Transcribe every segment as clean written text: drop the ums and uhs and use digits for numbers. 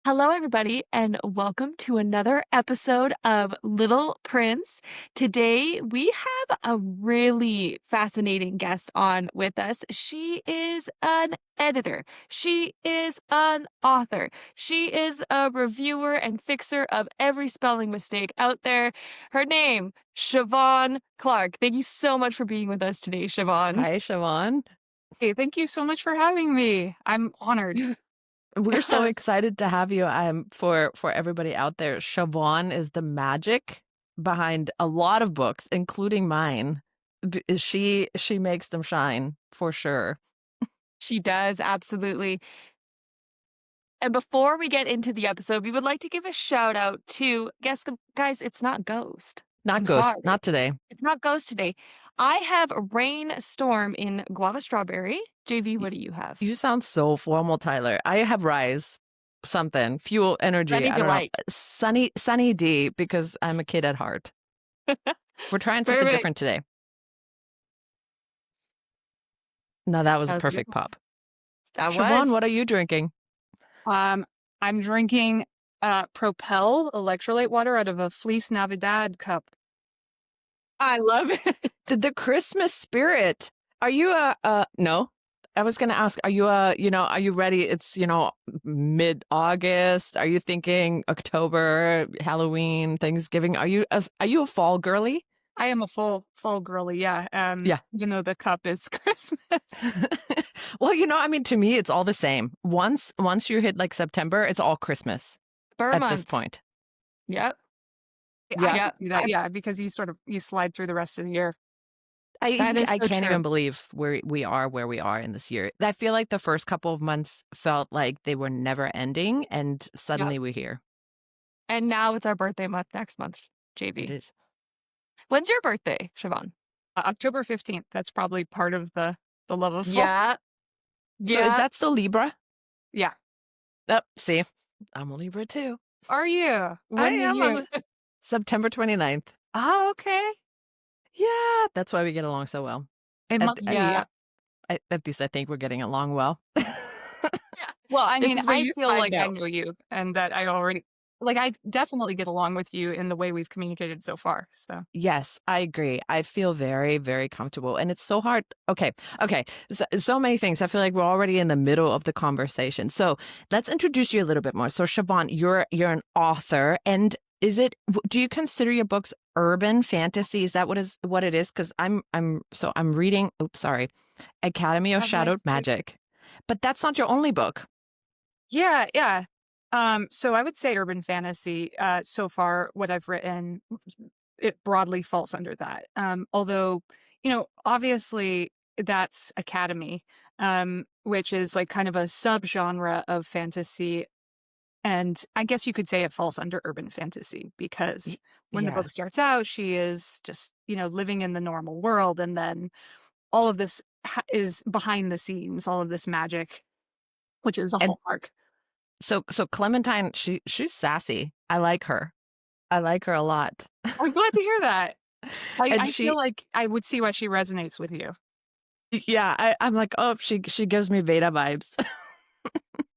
Hello, everybody, and welcome to another episode of Little Prince. Today, we have a really fascinating guest on with us. She is an editor, she is an author, she is a reviewer and fixer of every spelling mistake out there. Her name, Shavonne Clarke. Thank you so much for being with us today, Shavonne. Hi, Shavonne. Hey, thank you so much for having me. I'm honored. We're so Yes. excited to have you. For everybody out there, Shavonne is the magic behind a lot of books, including mine. She makes them shine for sure. She does, absolutely. And before we get into the episode, we would like to give a shout out to guys, it's not Ghost. Not I'm Ghost, sorry. not today. It's not Ghost today. I have Rainstorm in Guava Strawberry. JV, Y- what do you have? You sound so formal, Tyler. I have Rise, something, Fuel, Energy. Sunny I don't know. Delight. Sunny D, because I'm a kid at heart. We're trying something Perfect. different today. No, that was That a was a good perfect one. pop. That Shavonne, was. what are you drinking? Um, I'm drinking Propel electrolyte water out of a Fleece Navidad cup. I love it. The Christmas spirit. Are you no? I was gonna ask, are you are you ready? It's, mid-August. Are you thinking October, Halloween, Thanksgiving? Are you a fall girly? I am a full girly, yeah. Yeah. Even though the cup is Christmas. Well, I mean, to me, it's all the same. Once you hit like September, it's all Christmas Burr at this months. point. Yep. I Yeah. can Yep. see that, yeah, because you slide through the rest of the year. That is I so can't even true. believe where we are in this year. I feel like the first couple of months felt like they were never ending, and Yep. suddenly we're here. And now it's our birthday month next month, It JV. is. When's your birthday, Siobhan? October 15th. That's probably part of the love of fall. Yeah. So is Yeah. that still Libra? Yeah. Oh, see, I'm a Libra too. Are you? I When are am. you? September 29th. Oh, okay. Yeah, that's why we get along so well. It At, must at, be, Yeah. yeah. at least I think we're getting along well. Yeah. Well, I This mean, is where I you feel find like I out. know you and that I definitely get along with you in the way we've communicated so far. So, Yes, I agree. I feel very, very comfortable. And it's so hard. Okay. So many things. I feel like we're already in the middle of the conversation. So let's introduce you a little bit more. So Shavonne, you're an author. And do you consider your books urban fantasy? Is that what it is? Because I'm reading, oops, sorry, Academy of Have my Shadowed cake. Magic. But that's not your only book. yeah, yeah. So I would say urban fantasy, so far, what I've written, it broadly falls under that. Although, obviously that's academy, which is like kind of a subgenre of fantasy. And I guess you could say it falls under urban fantasy because Y- when the Yeah. book starts out, she is just, living in the normal world. And then all of this is behind the scenes, all of this magic, which is a And hallmark. so Clementine, she's sassy. I like her. I like her a lot. I'm glad to hear that. I, And I feel like I would see why she resonates with you. yeah, I'm like, oh, she gives me Veda vibes.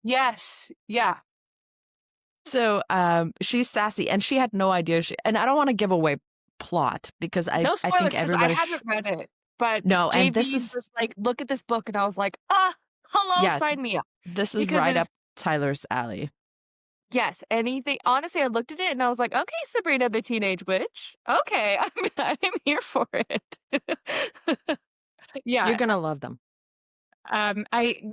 Yes. Yeah. So she's sassy, and she had no idea and I don't want to give away plot because No I spoilers think because I everybody haven't read it. But no, and this JV is was like, look at this book. And I was like, hello, yeah, sign me up. this is Because right up it's, Tyler's alley. yes, anything. Honestly, I looked at it and I was like, okay, Sabrina the Teenage Witch. Okay, I'm here for it. You're Yeah. gonna love them.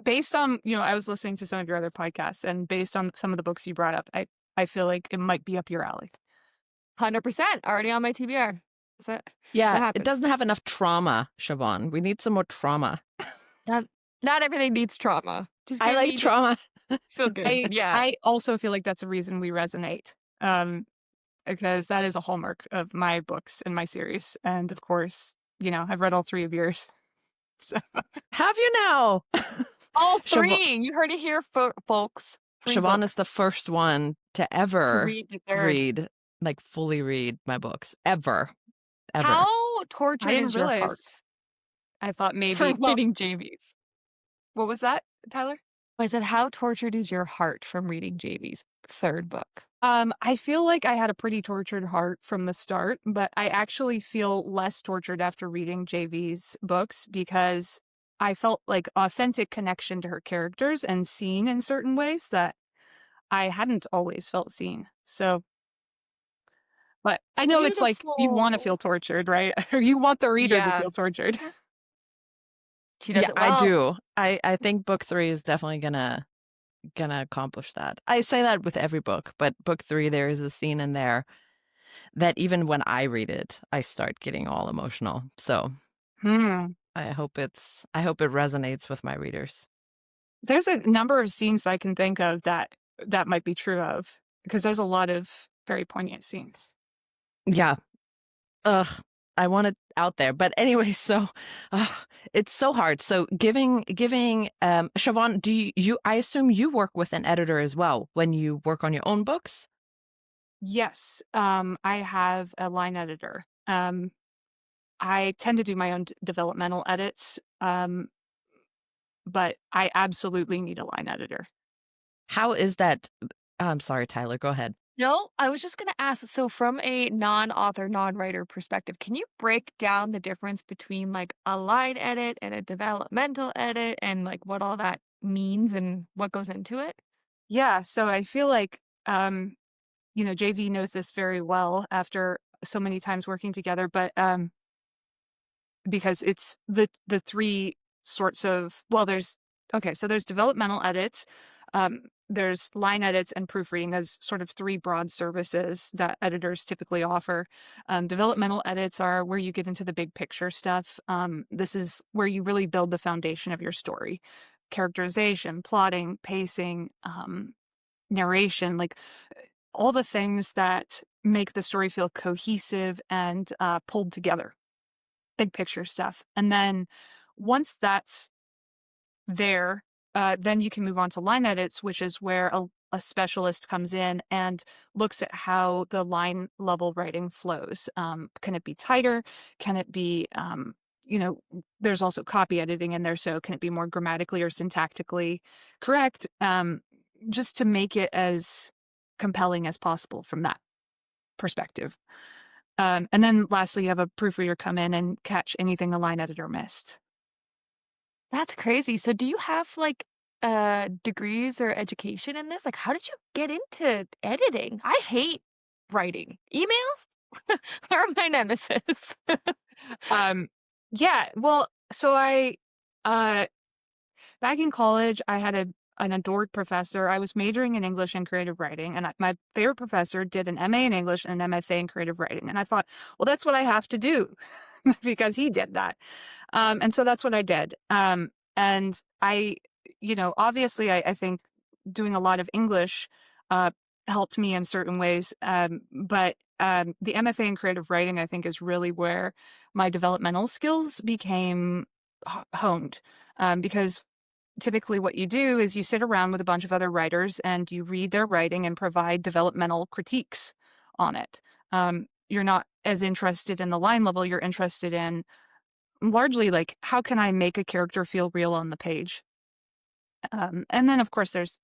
Based on, I was listening to some of your other podcasts and based on some of the books you brought up, I feel like it might be up your alley. 100% already on my TBR. So Yeah, that it happened. doesn't have enough trauma, Siobhan. We need some more trauma. Not, not everything needs trauma. Just I give like me just trauma. feel good. I Yeah. I also feel like that's a reason we resonate. Because that is a hallmark of my books and my series. And of course, I've read all three of yours. So Have you now? All Siobhan, three. You heard it here, folks. Three Siobhan is books the first one to to ever read the third. fully read my books. Ever. How I tortured didn't is your heart realize. I thought for maybe, well, reading JV's? what was that, Tyler? I said, how tortured is your heart from reading JV's 3rd book? I feel like I had a pretty tortured heart from the start, but I actually feel less tortured after reading JV's books because I felt like authentic connection to her characters and seen in certain ways that I hadn't always felt seen. So, but I know it's like you want to Beautiful. feel tortured, right? Or you want the reader to Yeah, feel tortured. she does Yeah, it I well. do. I think book 3 is definitely gonna accomplish that. I say that with every book, but book 3, there is a scene in there that even when I read it, I start getting all emotional. So Hmm. I hope it resonates with my readers. There's a number of scenes I can think of that that might be true of because there's a lot of very poignant scenes. Yeah. Ugh. I want it out there. But anyway, so it's so hard. So Shavonne, I assume you work with an editor as well when you work on your own books? Yes, I have a line editor. I tend to do my own developmental edits, but I absolutely need a line editor. How is that? I'm sorry, Tyler, go ahead. No, I was just gonna ask, so from a non-author, non-writer perspective, can you break down the difference between, like, a line edit and a developmental edit and, like, what all that means and what goes into it? Yeah, so I feel like, JV knows this very well after so many times working together, but because it's the three sorts of well, there's okay, so there's developmental edits, there's line edits and proofreading as sort of three broad services that editors typically offer. Developmental edits are where you get into the big picture stuff. This is where you really build the foundation of your story. Characterization, plotting, pacing, narration, like all the things that make the story feel cohesive and pulled together, big picture stuff. And then once that's there, then you can move on to line edits, which is where a specialist comes in and looks at how the line level writing flows. Can it be tighter? Can it be, there's also copy editing in there. So can it be more grammatically or syntactically correct? Just to make it as compelling as possible from that perspective. And then lastly, you have a proofreader come in and catch anything the line editor missed. That's crazy. So do you have, like, degrees or education in this? Like, how did you get into editing? I hate writing. Emails are my nemesis. Um, yeah, well, so uh, back in college, I had an adored professor. I was majoring in English and creative writing, and my favorite professor did an MA in English and an MFA in creative writing. And I thought, well, that's what I have to do because he did that. And so that's what I did. And obviously, I think doing a lot of English uh, helped me in certain ways. But the MFA in creative writing, I think, is really where my developmental skills became honed. Because typically what you do is you sit around with a bunch of other writers and you read their writing and provide developmental critiques on it. You're not as interested in the line level, you're interested in largely like how can I make a character feel real on the page? And then of course there's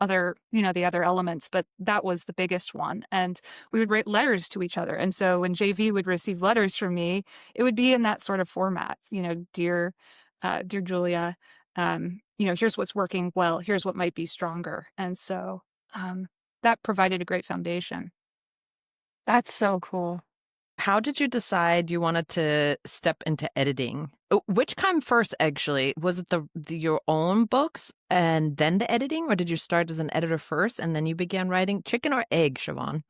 the other elements, but that was the biggest one. And we would write letters to each other. And so when JV would receive letters from me, it would be in that sort of format, dear Julia, here's what's working well, here's what might be stronger. And so um, that provided a great foundation. That's so cool. How did you decide you wanted to step into editing? Which came first, actually? Was it your own books and then the editing, or did you start as an editor first and then you began writing? Chicken or egg, Siobhan?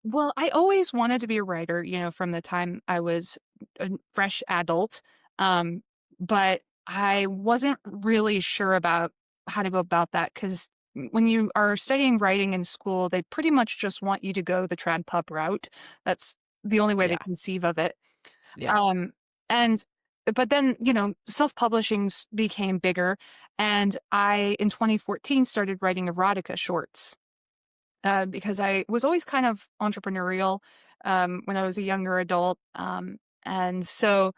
Well, I always wanted to be a writer, from the time I was a fresh adult. Um, but I wasn't really sure about how to go about that because when you are studying writing in school, they pretty much just want you to go the trad pup route. That's the only way they Yeah, conceive of it. yeah. Um, and but then, self-publishing became bigger, and I in 2014 started writing erotica shorts because I was always kind of entrepreneurial when I was a younger adult. And so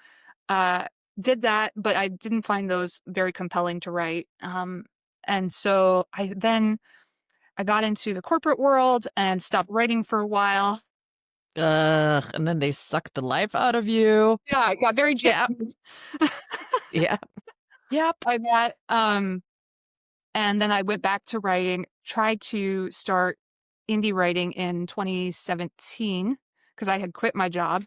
did that, but I didn't find those very compelling to write. And so I got into the corporate world and stopped writing for a while. Ugh, and then they suck the life out of you. Yeah, I got very Yep, jaded yep, yep. by that. And then I went back to writing, tried to start indie writing in 2017 because I had quit my job.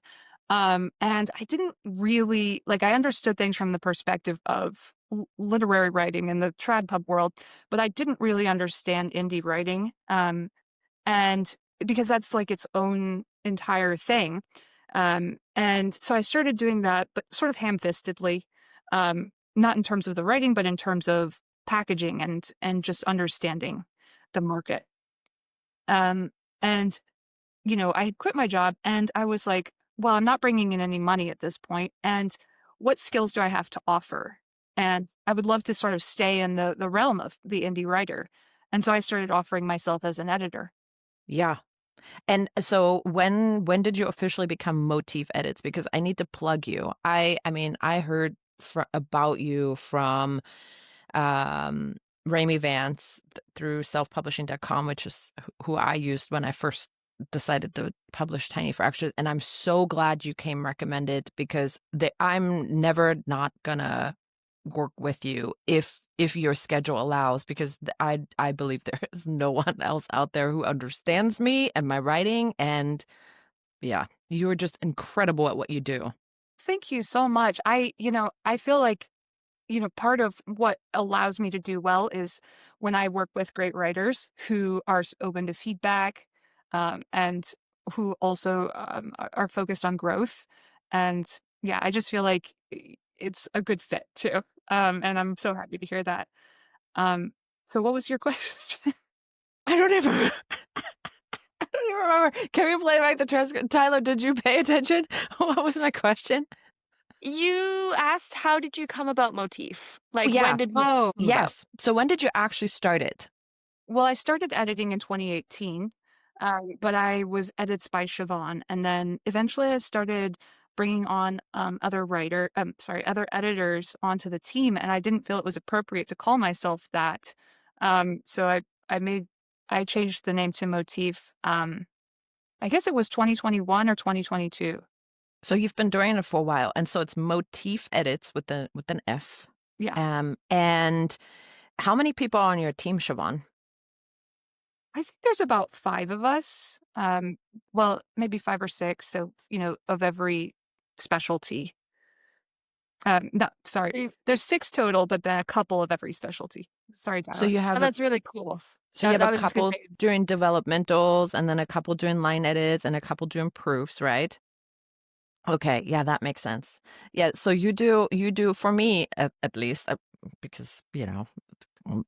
And I didn't really like, I understood things from the perspective of literary writing in the trad pub world, but I didn't really understand indie writing. And because that's like its own entire thing. And so I started doing that, but sort of ham-fistedly, not in terms of the writing, but in terms of packaging and just understanding the market. Um, and I had quit my job, and I was like, well, I'm not bringing in any money at this point, and what skills do I have to offer? And I would love to sort of stay in the realm of the indie writer. And so I started offering myself as an editor. Yeah. And so when did you officially become Motif Edits? Because I need to plug you. I mean, I heard about you from um Raimi Vance through selfpublishing.com, which is who I used when I first decided to publish Tiny Fractures. And I'm so glad you came recommended because I'm never not gonna work with you if your schedule allows, because I believe there is no one else out there who understands me and my writing. And yeah, you're just incredible at what you do. Thank you so much. I feel like, part of what allows me to do well is when I work with great writers who are open to feedback, and who also are focused on growth. And yeah, I just feel like it's a good fit too. And I'm so happy to hear that. Um, so what was your question? I don't even I don't even remember. Can we play back the transcript? Tyler, did you pay attention? What was my question? You asked, "How did you come about Motif?" Oh Like, when yeah. did Motif Oh, come about? Yes. So when did you actually start it? well, I started editing in 2018, but I was edits by Shavonne, and then eventually I started bringing on other editors onto the team, and I didn't feel it was appropriate to call myself that. So I made I changed the name to Motif. I guess it was 2021 or 2022. So you've been doing it for a while, and so it's Motif Edits with an F. Yeah, And how many people are on your team, Siobhan? I think there's about 5 of us. Well, maybe 5 or 6. So of every specialty. No, sorry. So you There's 6 total, but then a couple of every specialty. Sorry, So Tyler. you Oh, have a that's really cool. so you have a I was just gonna couple say, doing developmentals, and then a couple doing line edits, and a couple doing proofs, right? Okay, yeah, that makes sense. Yeah, so you do for me at least, because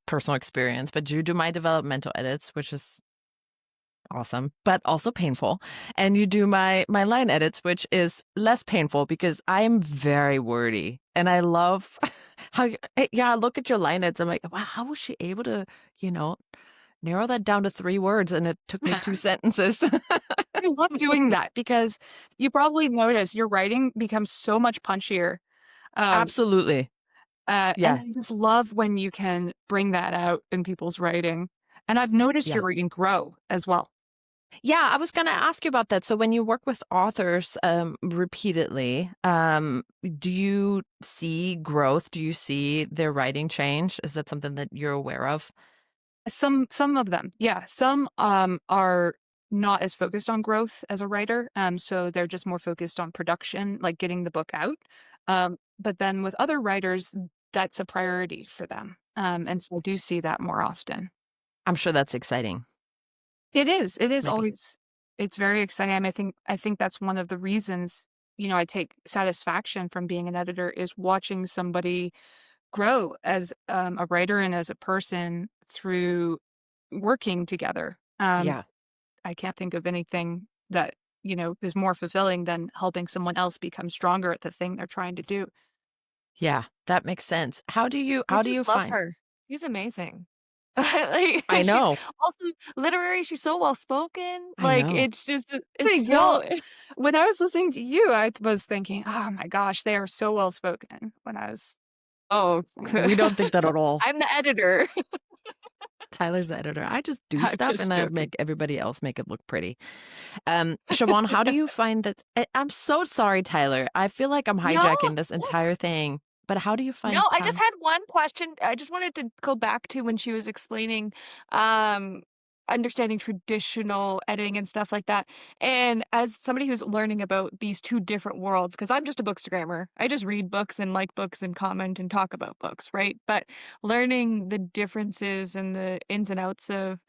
personal experience, but you do my developmental edits, which is awesome, but also painful. And you do my line edits, which is less painful because I am very wordy. And I love how I look at your line edits. I'm like, wow, how was she able to, you know, narrow that down to 3 words and it took me 2 sentences. I love doing that because you probably notice your writing becomes so much punchier. Um, Absolutely. and Yeah. I just love when you can bring that out in people's writing. And I've noticed Yeah. your reading grow as well. Yeah, I was going to ask you about that. So when you work with authors repeatedly, do you see growth? Do you see their writing change? Is that something that you're aware of? Some of them, yeah. Some are not as focused on growth as a writer. So they're just more focused on production, like getting the book out. But then with other writers, that's a priority for them. And so I do see that more often. I'm sure that's exciting. It is. It is Maybe. always. It's very exciting. I think that's one of the reasons I take satisfaction from being an editor is watching somebody grow as a writer and as a person through working together. Yeah. I can't think of anything that is more fulfilling than helping someone else become stronger at the thing they're trying to do. Yeah, that makes sense. How do you I how do you just love find her. She's amazing. Like, I she's know. also literary, she's so well spoken, I like, know. it's just it's There you so go. When I was listening to you, I was thinking, "Oh my gosh, they are so well spoken," when I was oh, listening. We don't think that at all. I'm the editor. Tyler's the editor. I just do I'm stuff just and I joking. make everybody else make it look pretty. Siobhan, how do you find that? I'm so sorry, Tyler. I feel like I'm No, hijacking this entire thing, but how do you no, find I just time? had one question. I just wanted to go back to when she was explaining, um, understanding traditional editing and stuff like that. And as somebody who's learning about these two different worlds, because I'm just a bookstagrammer, I just read books and like books and comment and talk about books, right? But learning the differences and the ins and outs of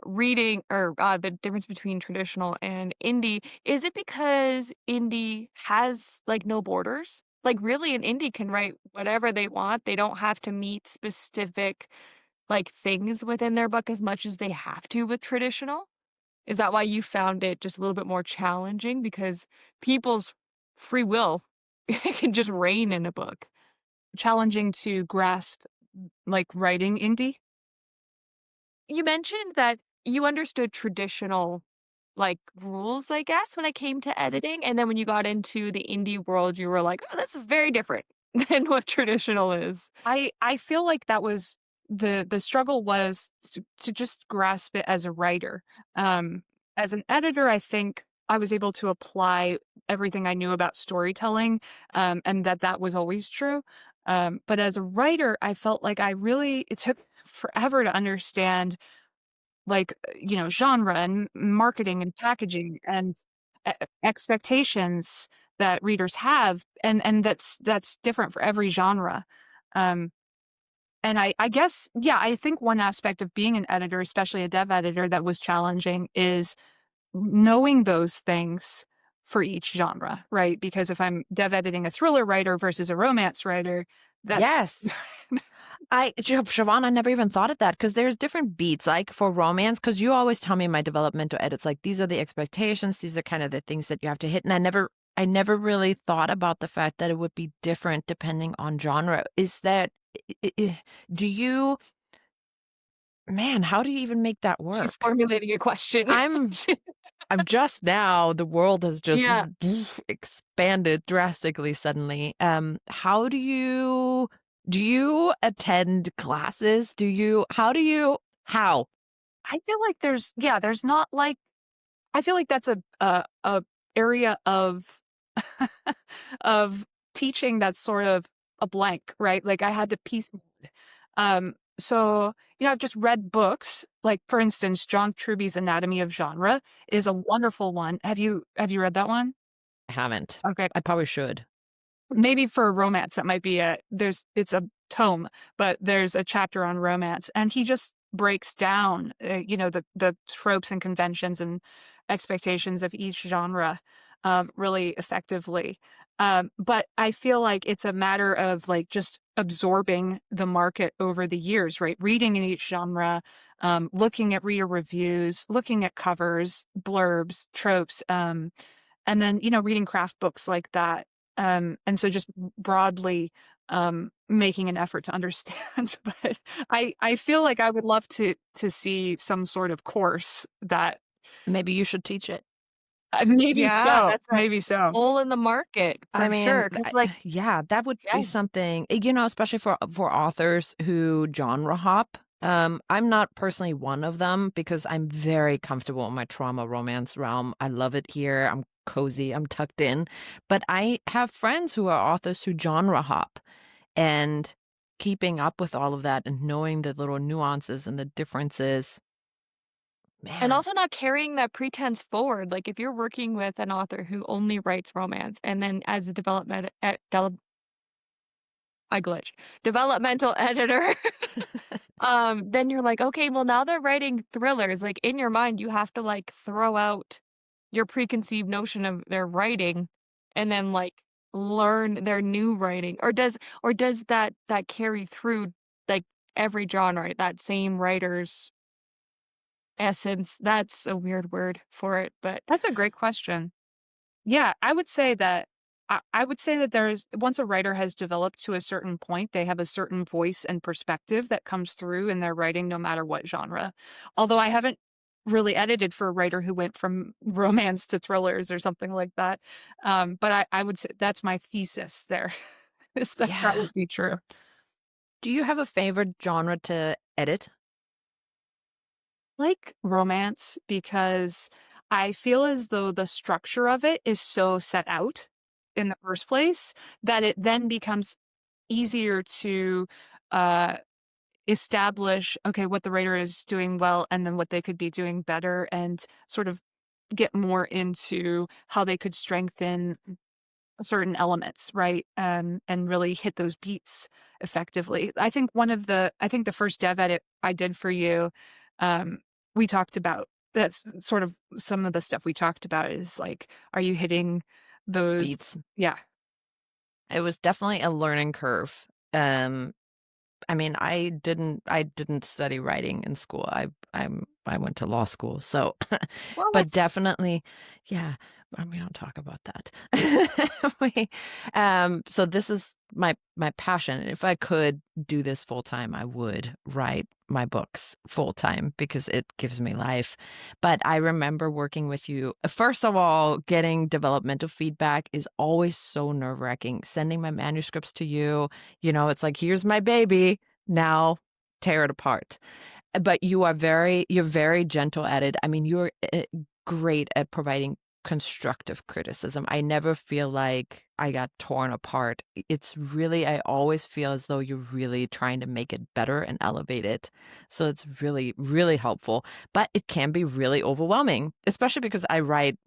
reading or the difference between traditional and indie, is it because indie has like no borders? Like, really, an indie can write whatever they want. They don't have to meet specific, like, things within their book as much as they have to with traditional? Is that why you found it just a little bit more challenging? Because people's free will can just reign in a book. Challenging to grasp, like, writing indie? You mentioned that you understood traditional, like, rules, I guess, when it came to editing, and then when you got into the indie world, you were like, "Oh, this is very different than what traditional is." I feel like that was the struggle was to just grasp it as a writer. As an editor, I think I was able to apply everything I knew about storytelling, and that was always true. But as a writer, I felt like it took forever to understand, like, genre and marketing and packaging and expectations that readers have, and that's different for every genre. Um, and I guess, yeah, I think one aspect of being an editor, especially a dev editor, that was challenging is knowing those things for each genre, right? Because if I'm dev editing a thriller writer versus a romance writer, that's Yes. Siobhan, I never even thought of that because there's different beats, like for romance, because you always tell me in my developmental edits, like these are the expectations, these are kind of the things that you have to hit. And I never really thought about the fact that it would be different depending on genre. Is that, do you, man, how do you even make that She's work? formulating a question. I'm I'm just now, the world has just Yeah. expanded drastically suddenly. How do you attend classes? How? I feel like there's not like I feel like that's a area of of teaching that's sort of a blank, right? Like, I had to piece so, I've just read books, like, for instance, John Truby's Anatomy of Genre is a wonderful one. Have you read that one? I haven't. Okay. I probably should. Maybe for a romance, that might be it's a tome, but there's a chapter on romance, and he just breaks down, the tropes and conventions and expectations of each genre, really effectively. But I feel like it's a matter of, like, just absorbing the market over the years, right? Reading in each genre, looking at reader reviews, looking at covers, blurbs, tropes, and then, reading craft books like that. And so just broadly, making an effort to understand. But I feel like I would love to see some sort of course that Maybe you should teach it. maybe Yeah, so, that's a maybe so. hole in the market I for mean, sure. Because like yeah, that would yeah. be something, especially for authors who genre hop. I'm not personally one of them because I'm very comfortable in my trauma romance realm. I love it here. I'm cozy. I'm tucked in. But I have friends who are authors who genre hop, and keeping up with all of that and knowing the little nuances and the differences, And man. also not carrying that pretense forward, like, if you're working with an author who only writes romance, and then as a I glitched, developmental editor, then you're like, "Okay, well, now they're writing thrillers," like, in your mind, you have to, like, throw out your preconceived notion of their writing and then, like, learn their new writing, or does that carry through, like, every genre, that same writer's essence? That's a weird word for it, but That's a great question. Yeah, I would say that I would say that there's once a writer has developed to a certain point, they have a certain voice and perspective that comes through in their writing no matter what genre. Although I haven't really edited for a writer who went from romance to thrillers or something like that. But I would say that's my thesis there, is that that Yeah. would be true. Do you have a favorite genre to edit? Like romance because I feel as though the structure of it is so set out in the first place that it then becomes easier to uh, establish, okay, what the writer is doing well and then what they could be doing better and sort of get more into how they could strengthen certain elements, right? And really hit those beats effectively. I think the first dev edit I did for you, um, we talked about that's sort of some of the stuff we talked about is like, are you hitting those? Beats. Yeah. It was definitely a learning curve. I mean, I didn't study writing in school. I went to law school. So, Well, but that's definitely, yeah, we don't talk about that. We, so this is my passion. If I could do this full time, I would write my books full time because it gives me life. But I remember working with you. First of all, getting developmental feedback is always so nerve-wracking. Sending my manuscripts to you, it's like, here's my baby. Now tear it apart. But you're very gentle at it. I mean, you're great at providing constructive criticism. I never feel like I got torn apart. It's really, I always feel as though you're really trying to make it better and elevate it. So it's really, really helpful. But it can be really overwhelming, especially because I write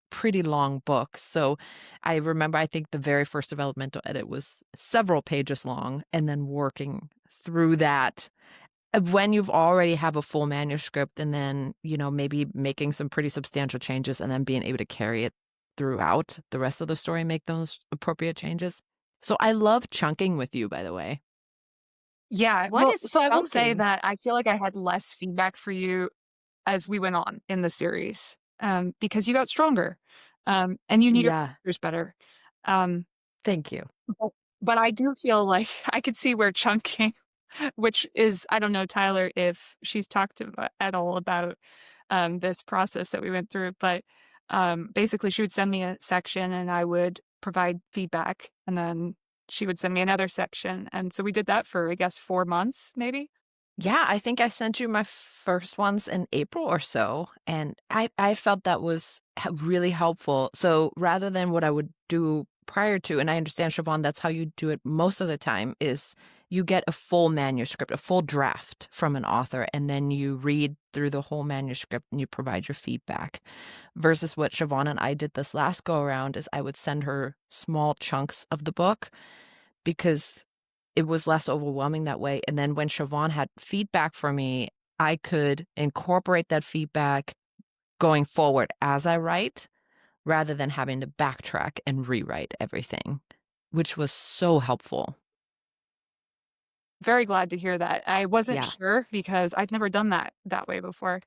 pretty long books. So I remember, I think the very first developmental edit was several pages long, and then working through that when you've already have a full manuscript, and then, maybe making some pretty substantial changes and then being able to carry it throughout the rest of the story, make those appropriate changes. So I love chunking with you, by the way. yeah. What Well, is so I will say chunking? that I feel like I had less feedback for you as we went on in the series, because you got stronger, and you knew your Yeah. characters better. Um, Thank you. but, but I do feel like I could see where chunking, which is, I don't know, Tyler, if she's talked at all about this process that we went through, but basically she would send me a section and I would provide feedback, and then she would send me another section. And so we did that for, I guess, 4 months, maybe. Yeah, I think I sent you my first ones in April or so, and I felt that was really helpful. So rather than what I would do prior to, and I understand, Shavonne, that's how you do it most of the time, is you get a full manuscript, a full draft from an author, and then you read through the whole manuscript and you provide your feedback. Versus what Shavonne and I did this last go around is I would send her small chunks of the book because it was less overwhelming that way. And then when Shavonne had feedback for me, I could incorporate that feedback going forward as I write rather than having to backtrack and rewrite everything, which was so helpful. Very glad to hear that. I wasn't Yeah. sure because I'd never done that way before.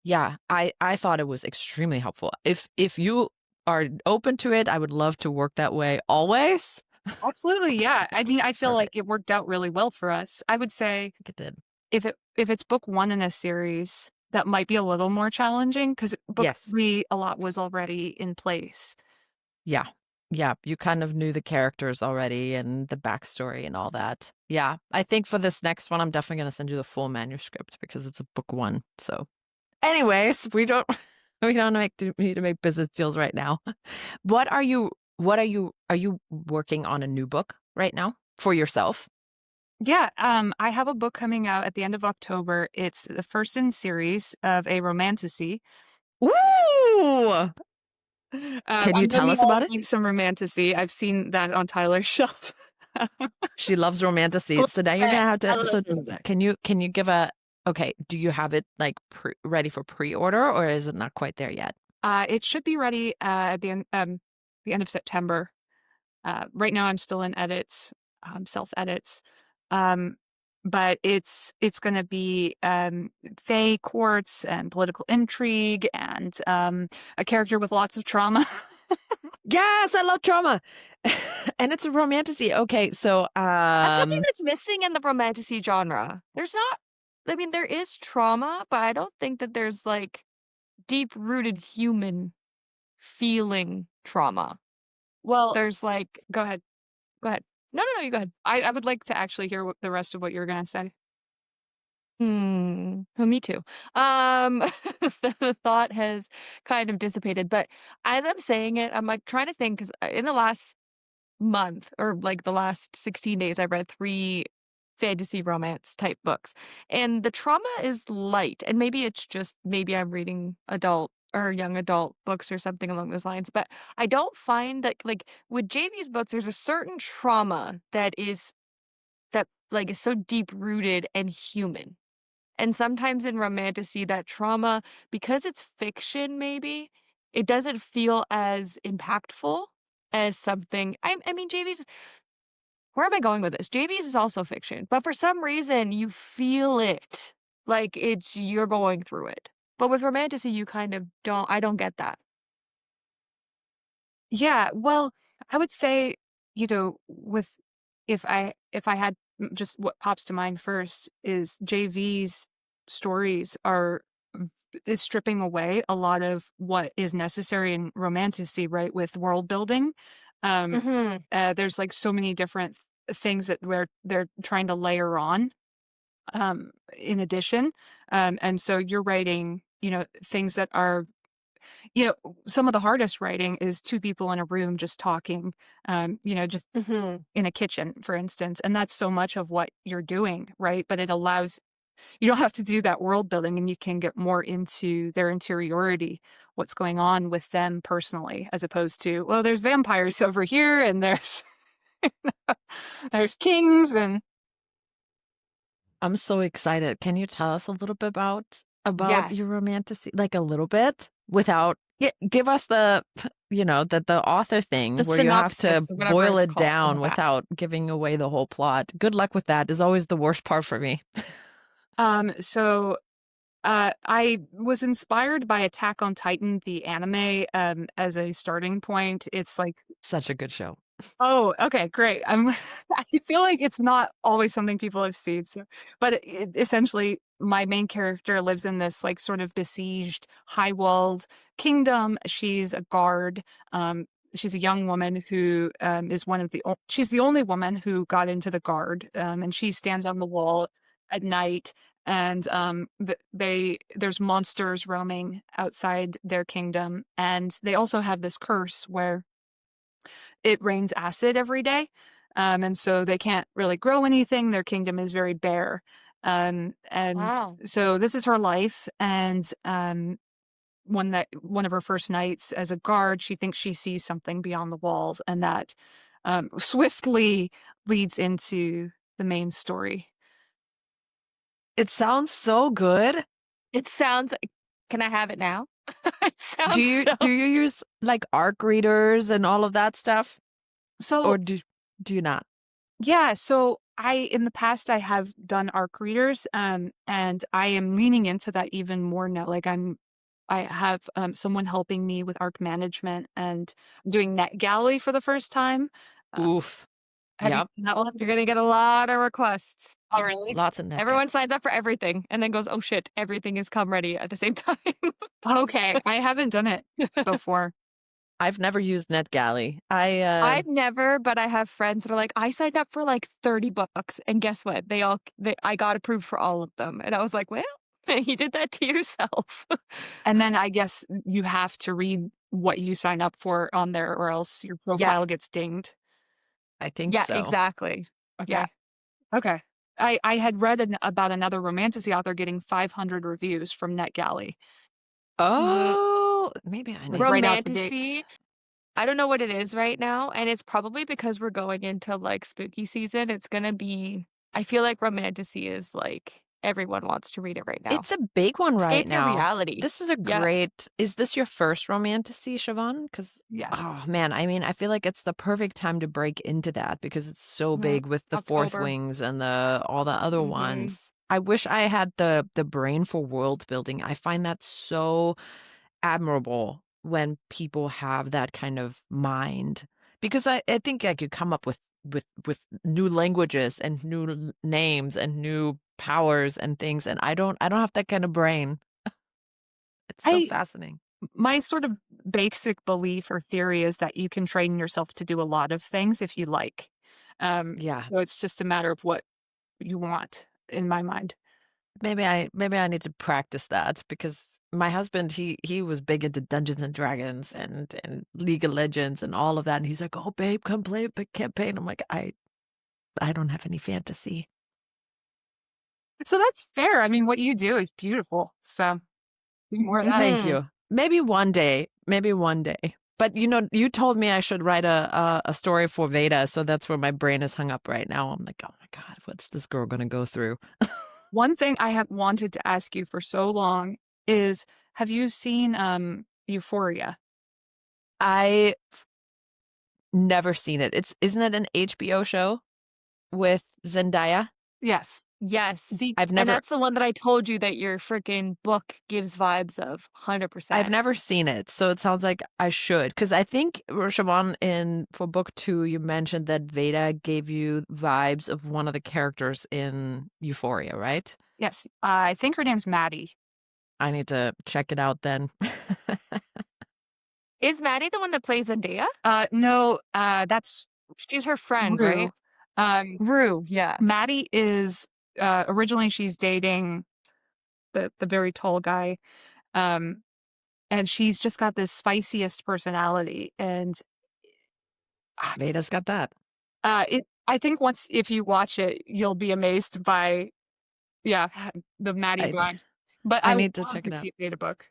Yeah. I thought it was extremely helpful. If you are open to it, I would love to work that way always. Absolutely, yeah. I mean, I feel like Perfect. it worked out really well for us. I would say I think it did. if it's book 1 in a series, that might be a little more challenging because book Yes. 3, a lot was already in place. Yeah. Yeah. You kind of knew the characters already and the backstory and all that. Yeah. I think for this next one, I'm definitely going to send you the full manuscript because it's a book one. So, anyways, we don't. We don't need to make business deals right now. Are you working on a new book right now for yourself? Yeah, I have a book coming out at the end of October. It's the first in series of a romantasy. Ooh! Can you I know tell you us all about it? like some romantasy. I've seen that on Tyler's shelf. She loves romantasy. So now you're I gonna have to. love So that. can you give a okay? Do you have it like ready for pre-order, or is it not quite there yet? It should be ready at the end of September. Right now, I'm still in edits, self edits, um, but it's going to be fae courts and political intrigue and a character with lots of trauma. Yes, I love trauma. And it's a romantasy. Okay, so That's something that's missing in the romantasy genre. There's not I mean, there is trauma, but I don't think that there's, like, deep-rooted human feeling trauma. Well, There's, like go ahead. go ahead. No, you go ahead. I would like to actually hear what the rest of what you're gonna say. Well, me too. Um, the thought has kind of dissipated, but as I'm saying it, I'm, like, trying to think 'cause, in the last month or, like, the last 16 days, I've read 3 fantasy romance type books, and the trauma is light, and maybe it's just maybe I'm reading adult or young adult books or something along those lines, but I don't find that like, with JV's books, there's a certain trauma that, like, is so deep-rooted and human. And sometimes in romantasy, that trauma, because it's fiction maybe, it doesn't feel as impactful as something I mean, JV's where am I going with this? JV's is also fiction, but for some reason, you feel it, like it's you're going through it. But with romantasy, you kind of don't get that. Yeah, well, I would say, with if I had just what pops to mind first is JV's stories is stripping away a lot of what is necessary in romantasy, right? With world building. Um, Mhm, there's like so many different things that where they're trying to layer on in addition. And so you're writing, things that are some of the hardest writing is 2 people in a room just talking, just mhm. in a kitchen, for instance, and that's so much of what you're doing, right? But it allows you don't have to do that world building, and you can get more into their interiority, what's going on with them personally, as opposed to, well, there's vampires over here, and there's kings, and I'm so excited. Can you tell us a little bit about Yes, your romantasy? Like a little bit without give us the author the thing where you have to synopsis, whatever boil it's it called in the down back. without giving away the whole plot. Good luck with that. Is always the worst part for me. so I was inspired by Attack on Titan, the anime, as a starting point. It's like, Such a good show. oh, okay, great. I feel like it's not always something people have seen. So, but essentially, my main character lives in this like sort of besieged, high-walled kingdom. She's a guard. Um, she's a young woman who is she's the only woman who got into the guard, and she stands on the wall at night. And there's monsters roaming outside their kingdom, and they also have this curse where it rains acid every day. And so they can't really grow anything. Their kingdom is very bare. And Wow. so this is her life. And one of her first nights as a guard, she thinks she sees something beyond the walls, and that swiftly leads into the main story. It sounds so good. It sounds can I have it now? It Do sounds you so do you use like arc readers and all of that stuff? So Or do you not? yeah, so in the past I have done ARC readers, and I am leaning into that even more now. Like I have someone helping me with ARC management and doing NetGalley for the first time. Uh, Oof. have you Yep. done that one? you're gonna get a lot of requests. Oh, really? Lots of net. Everyone signs up for everything and then goes, "Oh shit, everything is come ready at the same time." Okay, I haven't done it before. I've never used NetGalley. I've never, but I have friends that are like, "I signed up for like 30 books, and guess what? I got approved for all of them." And I was like, "Well, you did that to yourself." And then I guess you have to read what you sign up for on there, or else your Yeah. profile gets dinged. I think Yeah, so. exactly. Yeah. Okay. Okay. I had read about another romantasy author getting 500 reviews from NetGalley, Mm, Oh, maybe I like, need to right out the gates. romantasy I don't know what it is right now, and it's probably because we're going into, like, spooky season. It's gonna be I feel like romantasy is, like, everyone wants to read it right now. It's a big one right Escape your now. reality. This is a Yeah. great Is this your first romantasy, Siobhan? Because Yes. oh, man, I mean, I feel like it's the perfect time to break into that because it's so Mhm. big with the Fourth October. Wings and all the other Mhm. ones. I wish I had the brain for world building. I find that so admirable when people have that kind of mind because I think I could come up with new languages and new names and new powers and things, and I don't have that kind of brain. It's so I fascinating. My sort of basic belief or theory is that you can train yourself to do a lot of things if you like. Um, Yeah. so it's just a matter of what you want in my mind. Maybe I need to practice that because my husband, he was big into Dungeons and Dragons and League of Legends and all of that, and he's like, "Oh, babe, come play a big campaign." I'm like, I don't have any fantasy." So that's fair. I mean, what you do is beautiful. So do more of that. Thank Mhm. you. Maybe one day. But, you told me I should write a story for Veda, so that's where my brain is hung up right now. I'm like, "Oh my god, what's this girl gonna go through?" One thing I have wanted to ask you for so long is, have you seen Euphoria? I never seen it. Isn't it an HBO show with Zendaya? Yes. Yes, The I've and never that's the one that I told you that your freaking book gives vibes of, I've 100%. never seen it, so it sounds like I should. Because I think, Siobhan, in for book 2, you mentioned that Veda gave you vibes of one of the characters in Euphoria, right? Yes. I think her name's Maddie. I need to check it out then. Is Maddie the one that plays Zendaya? No, that's She's her friend, right? Rue. Um, Rue, yeah. Maddie is originally she's dating the very tall guy. Um, and she's just got this spiciest personality. And Veda's got that. it I think once if you watch it, you'll be amazed by yeah, the Maddie I vibes. But I I would need to love check to it out. see a Beta book.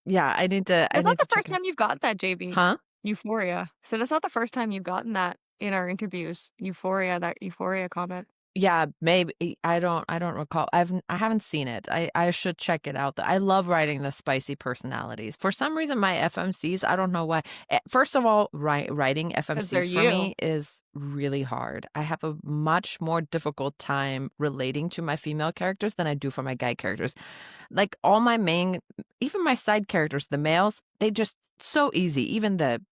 Yeah, I That's not need the to first check it out. time you've gotten that, JB. Huh? Euphoria. So that's not the first time you've gotten that in our interviews. Euphoria, that Euphoria comment. Yeah, maybe I don't recall. I haven't seen it. I should check it out. I love writing the spicy personalities. For some reason, my FMCs, I don't know why. First of all, writing 'Cause they're FMCs for you. me is really hard. I have a much more difficult time relating to my female characters than I do for my guy characters. Like all my main, even my side characters, the males, they just so easy. Even the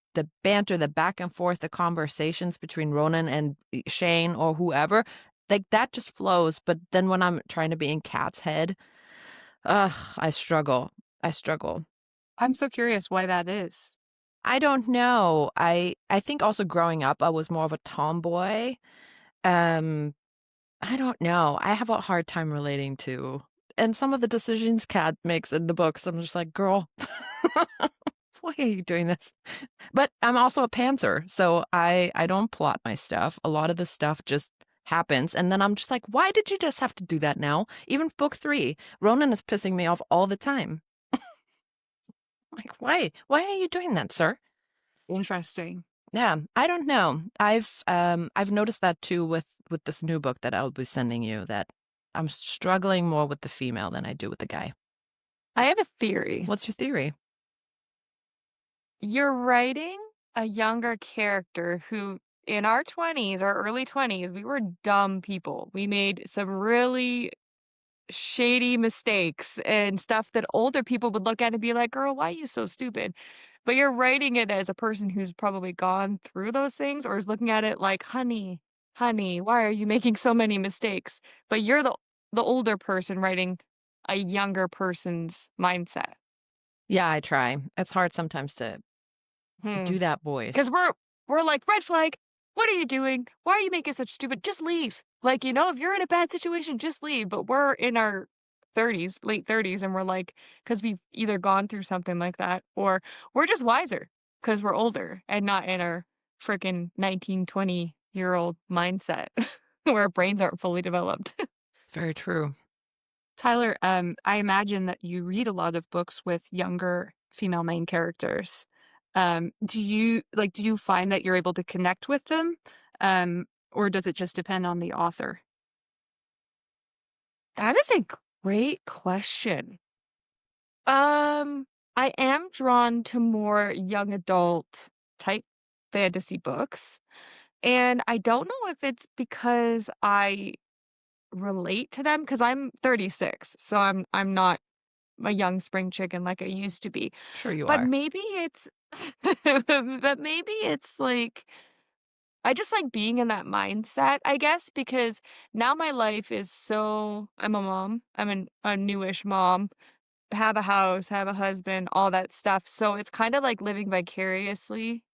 banter, the back and forth, the conversations between Ronan and Shane or whoever, like that just flows. But then when I'm trying to be in Kat's head, ugh, I struggle. I struggle. I'm so curious why that is. I don't know. I think also growing up, I was more of a tomboy. Um, I don't know. I have a hard time relating to, and some of the decisions Kat makes in the books, I'm just like, girl, why are you doing this? But I'm also a pantser, so I don't plot my stuff. A lot of the stuff just happens, and then I'm just like, why did you just have to do that now? Even book 3, Ronan is pissing me off all the time. Like, why? Why are you doing that, sir? Interesting. Yeah, I don't know. I've noticed that too with this new book that I'll be sending you, that I'm struggling more with the female than I do with the guy. I have a theory. What's your theory? You're writing a younger character who, in our 20s, our early 20s, we were dumb people. We made some really shady mistakes and stuff that older people would look at and be like, "Girl, why are you so stupid?" But you're writing it as a person who's probably gone through those things or is looking at it like, "Honey, honey, why are you making so many mistakes?" But you're the older person writing a younger person's mindset. Yeah, I try. It's hard sometimes to Hmm. do that Because voice. we're like, "Red flag. What are you doing? Why are you making such stupid just leave." Like, if you're in a bad situation, just leave. But we're in our 30s, late 30s, and we're like, because 'cause we've either gone through something like that or we're just wiser because 'cause we're older and not in our freaking 19, 20-year-old mindset where our brains aren't fully developed. Very true. Tyler, I imagine that you read a lot of books with younger female main characters. Do you find that you're able to connect with them? Or does it just depend on the author? That is a great question. Um, I am drawn to more young adult type fantasy books, and I don't know if it's because I relate to them because 'cause I'm 36, so I'm not a young spring chicken like I used to be. Sure you But are. maybe it's but maybe it's like I just like being in that mindset, I guess, because now my life is so I'm a mom. I'm a newish mom, have a house, have a husband, all that stuff. So it's kind of like living vicariously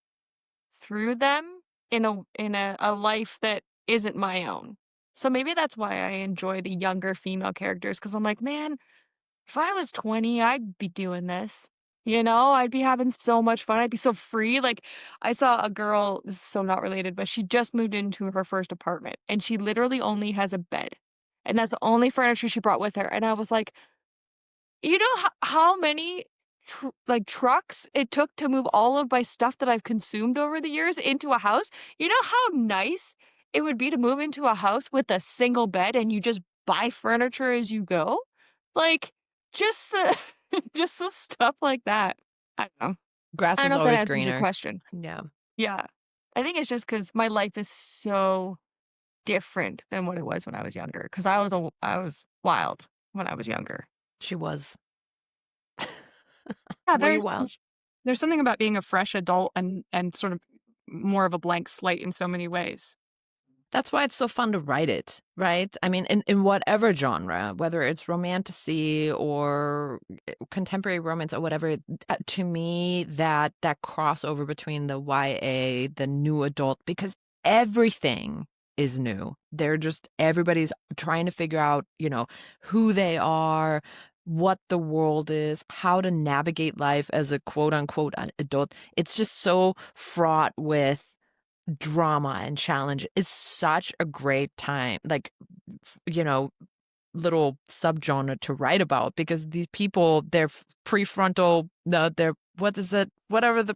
through them in a life that isn't my own. So maybe that's why I enjoy the younger female characters because I'm like, man, if I was 20, I'd be doing this. You know, I'd be having so much fun. I'd be so free. Like, I saw a girl, this is so not related, but she just moved into her first apartment and she literally only has a bed. And that's the only furniture she brought with her. And I was like, you know how many trucks it took to move all of my stuff that I've consumed over the years into a house? You know how nice it would be to move into a house with a single bed and you just buy furniture as you go? Like, just the just the stuff like that. I don't know. I Grass don't is know if that always answers your greener. question. Yeah. Yeah. I think it's just because my life is so different than what it was when I was younger. Because I was wild when I was younger. She was. Yeah, Were you wild? there's something about being a fresh adult and sort of more of a blank slate in so many ways. That's why it's so fun to write it, right? I mean, in whatever genre, whether it's romantasy or contemporary romance or whatever, to me, that crossover between the YA, the new adult, because everything is new. They're just everybody's trying to figure out, who they are, what the world is, how to navigate life as a quote unquote adult. It's just so fraught with drama and challenge. It's such a great time, like, you know, little subgenre to write about because these people, their prefrontal, no, their, what is it? Whatever the,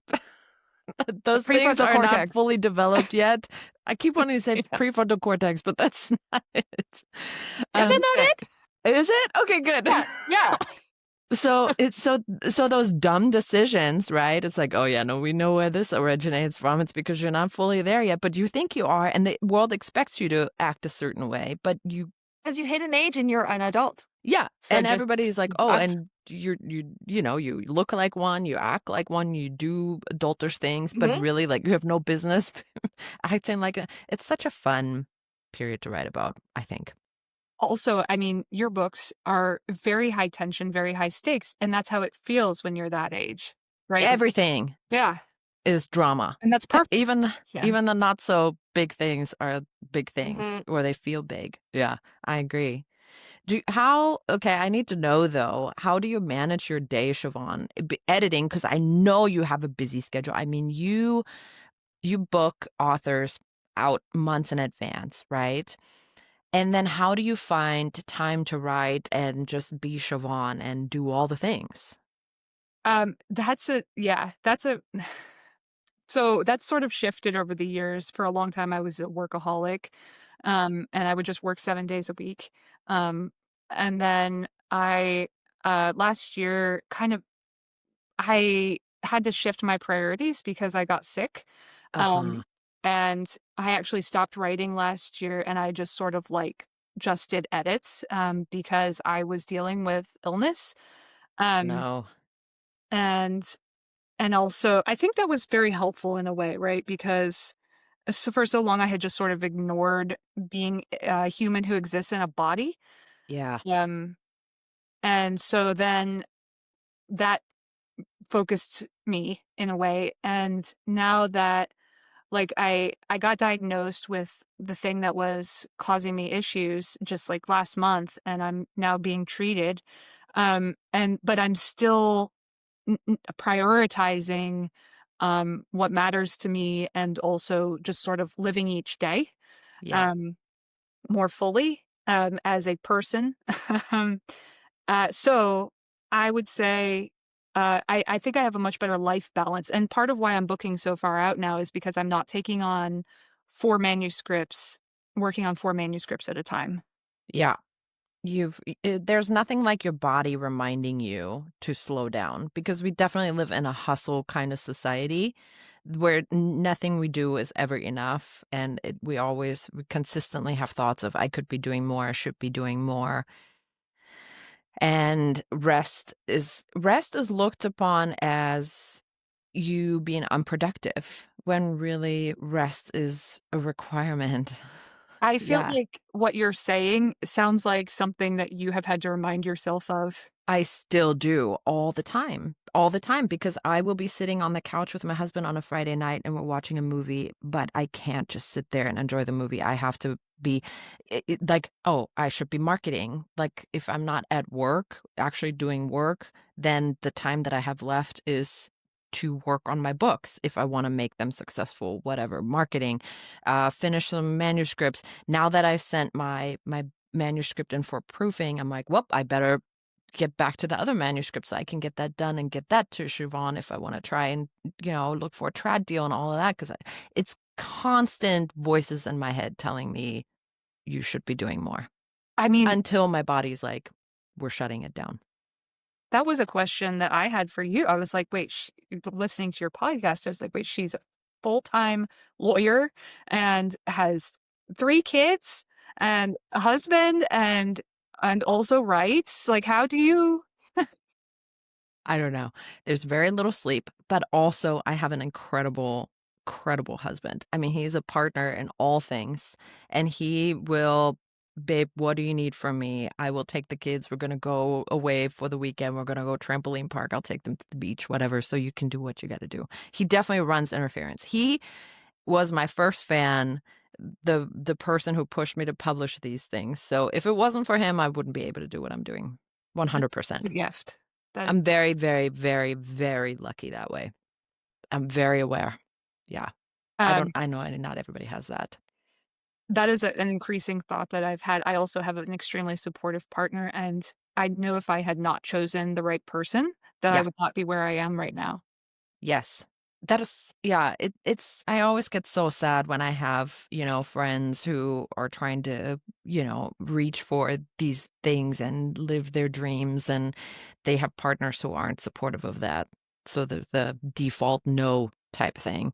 The those things prefrontal are not cortex. fully developed yet. I keep wanting to say Yeah. prefrontal cortex, but that's not it. Is it not Yeah. it? Is it? Okay, good. Yeah, yeah. So it's so those dumb decisions, right? It's like, oh yeah, no, we know where this originates from. It's because you're not fully there yet, but you think you are, and the world expects you to act a certain way, but you, 'Cause you hit an age and you're an adult. yeah, So and just everybody's like, oh, uh, and you look like one, you act like one, you do adultish things, but mhm. really, like, you have no business acting like a. It's such a fun period to write about, I think. Also, I mean, your books are very high tension, very high stakes, and that's how it feels when you're that age, right? Everything Yeah, is drama. and that's perfect. Even the Yeah. even the not so big things are big things Mhm. or they feel big. Yeah, I agree. Okay, I need to know though, how do you manage your day, Siobhan? Editing, because I know you have a busy schedule. I mean, you book authors out months in advance, right? And then how do you find time to write and just be Siobhan and do all the things? That's a yeah, that's a so that's sort of shifted over the years. For a long time, I was a workaholic, and I would just work 7 days a week. Um, and then last year, I had to shift my priorities because I got sick. Uh-huh. Um, and I actually stopped writing last year and I just sort of like just did edits, because I was dealing with illness. Um, No. and and also I think that was very helpful in a way, right? Because for so long I had just sort of ignored being a human who exists in a body. Yeah. Um, and so then that focused me in a way. And now that like I got diagnosed with the thing that was causing me issues just like last month and I'm now being treated. And but I'm still prioritizing what matters to me and also just sort of living each day Yeah. um more fully as a person. um so I would say I think I have a much better life balance. And part of why I'm booking so far out now is because I'm not taking on four manuscripts, working on four manuscripts at a time. Yeah. There's nothing like your body reminding you to slow down because we definitely live in a hustle kind of society where nothing we do is ever enough. And we consistently have thoughts of, I could be doing more, I should be doing more. And rest is looked upon as you being unproductive when really rest is a requirement. I feel Yeah. like what you're saying sounds like something that you have had to remind yourself of. I still do all the time, because I will be sitting on the couch with my husband on a Friday night and we're watching a movie, but I can't just sit there and enjoy the movie. I have to be like, oh, I should be marketing. Like, if I'm not at work, actually doing work, then the time that I have left is to work on my books if I want to make them successful, whatever, marketing, finish some manuscripts. Now that I've sent my manuscript in for proofing, I'm like, well, I better get back to the other manuscript so I can get that done and get that to Shavonne if I want to try and, look for a trad deal and all of that. Because it's constant voices in my head telling me you should be doing more, I mean, until my body's like, we're shutting it down. that was a question that I had for you. I was like, wait, listening to your podcast, I was like, wait, she's a full-time lawyer and has 3 kids and a husband and also writes. Like, how do you I don't know. There's very little sleep, but also I have an incredible husband. I mean, he's a partner in all things, and he will, babe, what do you need from me? I will take the kids. We're going to go away for the weekend. We're going to go trampoline park. I'll take them to the beach, whatever. So you can do what you got to do. He definitely runs interference. He was my first fan, the person who pushed me to publish these things. So if it wasn't for him, I wouldn't be able to do what I'm doing. that's 100%. a gift. That I'm very, very, very, very lucky that way. I'm very aware. Yeah. um I know not everybody has that. that is an increasing thought that I've had. I also have an extremely supportive partner, and I know if I had not chosen the right person, that I Yeah. would not be where I am right now. Yes. That is, yeah, it's, I always get so sad when I have, friends who are trying to, reach for these things and live their dreams, and they have partners who aren't supportive of that. So the default no type thing.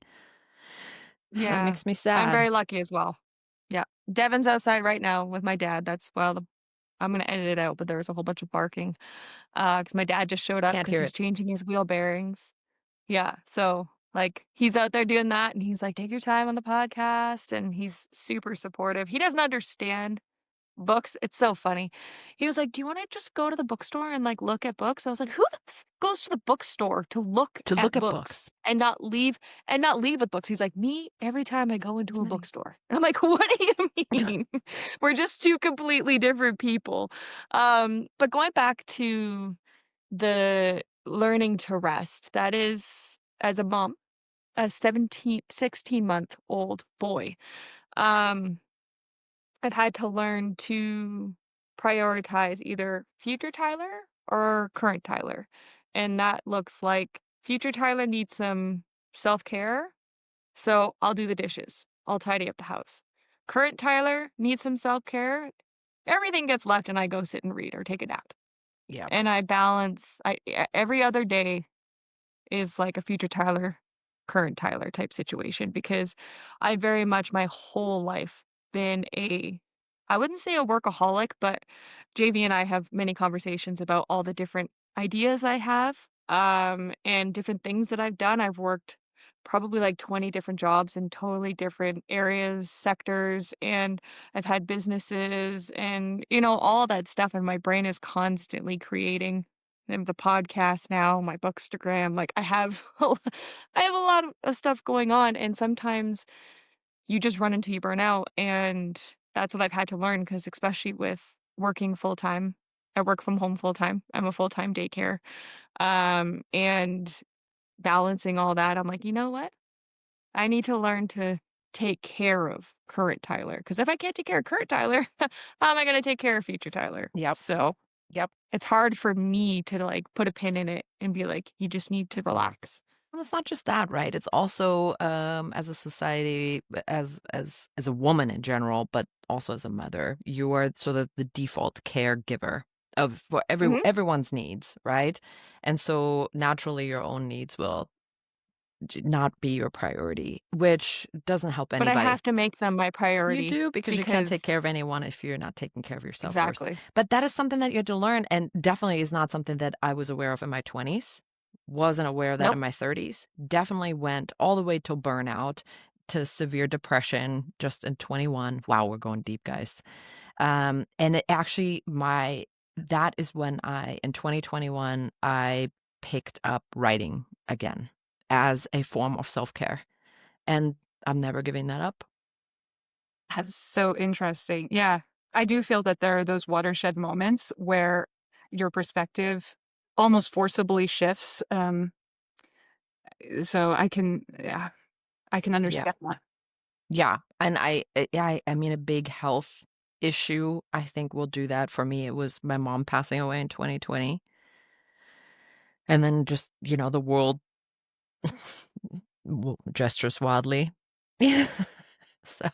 That Yeah. makes me I'm sad. very lucky as well. Yeah. Devin's outside right now with my dad. That's well, I'm gonna edit it out, but there was a whole bunch of barking. Because my dad just showed up Can't because hear he's it. changing his wheel bearings. Yeah, so, like, he's out there doing that, and he's like, "Take your time on the podcast," and he's super supportive. He doesn't understand books. It's so funny. He was like, "Do you wanna just go to the bookstore and, like, look at books?" I was like, "Who the f goes to the bookstore to look To at look at books books. and not leave with books?" He's like, "Me, every time I go It's into a money. bookstore." And I'm like, "What do you mean?" We're just 2 completely different people. But going back to the learning to rest, that is as a mom, a 16-month-old boy, um, I've had to learn to prioritize either future Tyler or current Tyler, and that looks like future Tyler needs some self-care, so I'll do the dishes. I'll tidy up the house. Current Tyler needs some self-care. Everything gets left and I go sit and read or take a nap. Yeah. And I balance every other day is like a future Tyler, current Tyler type situation because I very much my whole life been I wouldn't say a workaholic, but JV and I have many conversations about all the different ideas I have, and different things that I've done. I've worked probably like 20 different jobs in totally different areas, sectors, and I've had businesses and, all that stuff. And my brain is constantly creating and the podcast now, my Bookstagram, like I have I have a lot of stuff going on and sometimes you just run until you burn out and that's what I've had to learn because especially with working full time. I work from home full time. I'm a full-time daycare. And balancing all that, I'm like, "You know what? I need to learn to take care of current Tyler because if I can't take care of current Tyler, how am I gonna take care of future Tyler?" Yep. So Yep. it's hard for me to, like, put a pin in it and be like, "You just need to relax." Well, it's not just that, right? It's also, as a society, as a woman in general, but also as a mother, you are sort of the default caregiver of for Mhm. everyone's needs, right? And so naturally, your own needs will not be your priority, which doesn't help But I anybody. have to make them my You priority do, because you can't take because care of anyone if you're not taking care of yourself first. exactly. But that is something that you had to learn, and definitely is not something that I was aware of in my 20s. Wasn't aware of that in Nope. my 30s. Definitely went all the way till burnout, to severe depression just in 21. Wow, we're going deep, guys. And it actually my that is when in 2021, I picked up writing again as a form of self-care, and I'm never giving that up. That's so interesting. Yeah. I do feel that there are those watershed moments where your perspective almost forcibly shifts. So yeah, I can Yeah. understand that. Yeah, and I mean, a big health issue, I think, will do that for me. It was my mom passing away in 2020, and then just, the world gestures wildly. So,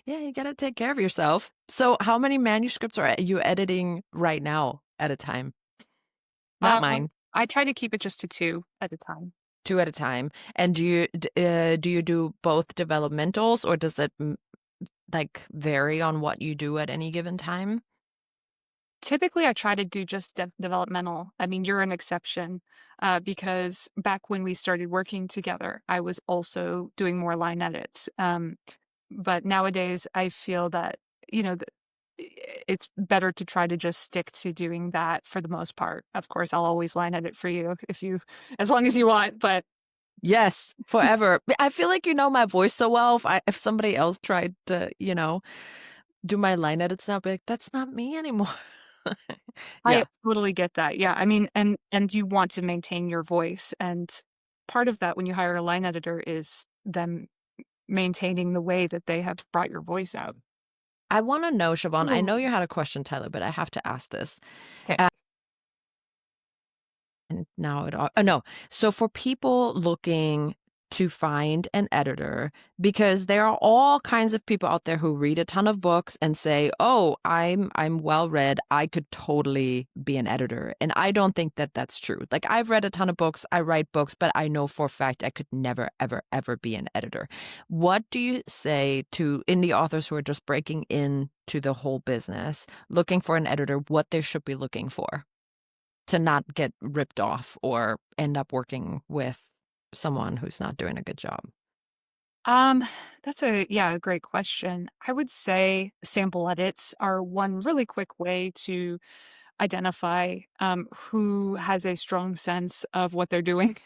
yeah, you gotta take care of yourself. So, how many manuscripts are you editing right now at a time? Not mine, I try to keep it just to 2 at a time. 2 at a time. And do you do both developmentals, or does it, like, vary on what you do at any given time? Typically, I try to do just developmental. I mean, you're an exception, because back when we started working together, I was also doing more line edits. But nowadays, I feel that, you know, th it's better to try to just stick to doing that for the most part. Of course, I'll always line edit for you if you as long as you want, but Yes, forever. I feel like you know my voice so well. If somebody else tried to, do my line edits now, I'd be like, that's not me anymore. I Yeah. totally get that. Yeah, I mean, and you want to maintain your voice, and part of that when you hire a line editor is them maintaining the way that they have brought your voice out. I want to know, Siobhan, I know Ooh. you had a question, Tyler, but I have to ask this. 'Kay. And now oh, no. So for people looking to find an editor, because there are all kinds of people out there who read a ton of books and say, "Oh, I'm well read. I could totally be an editor." And I don't think that that's true. Like, I've read a ton of books, I write books, but I know for a fact I could never ever ever be an editor. What do you say to indie authors who are just breaking into the whole business, looking for an editor, what they should be looking for, to not get ripped off or end up working with someone who's not doing a good job? Um, that's a great question. I would say sample edits are one really quick way to identify who has a strong sense of what they're doing.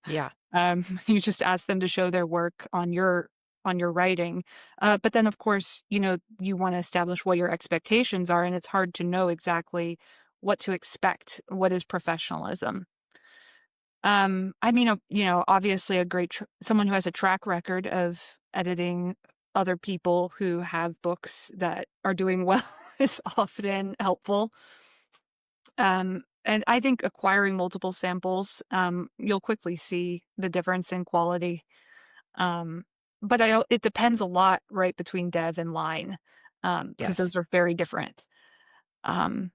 Yeah. You just ask them to show their work on your writing, but then of course, you want to establish what your expectations are, and it's hard to know exactly what to expect. What is professionalism? I mean, obviously, someone who has a track record of editing other people who have books that are doing well is often helpful. And I think acquiring multiple samples, you'll quickly see the difference in quality. Um, but it depends a lot, right, between dev and line, because Yes. those are very different. Um,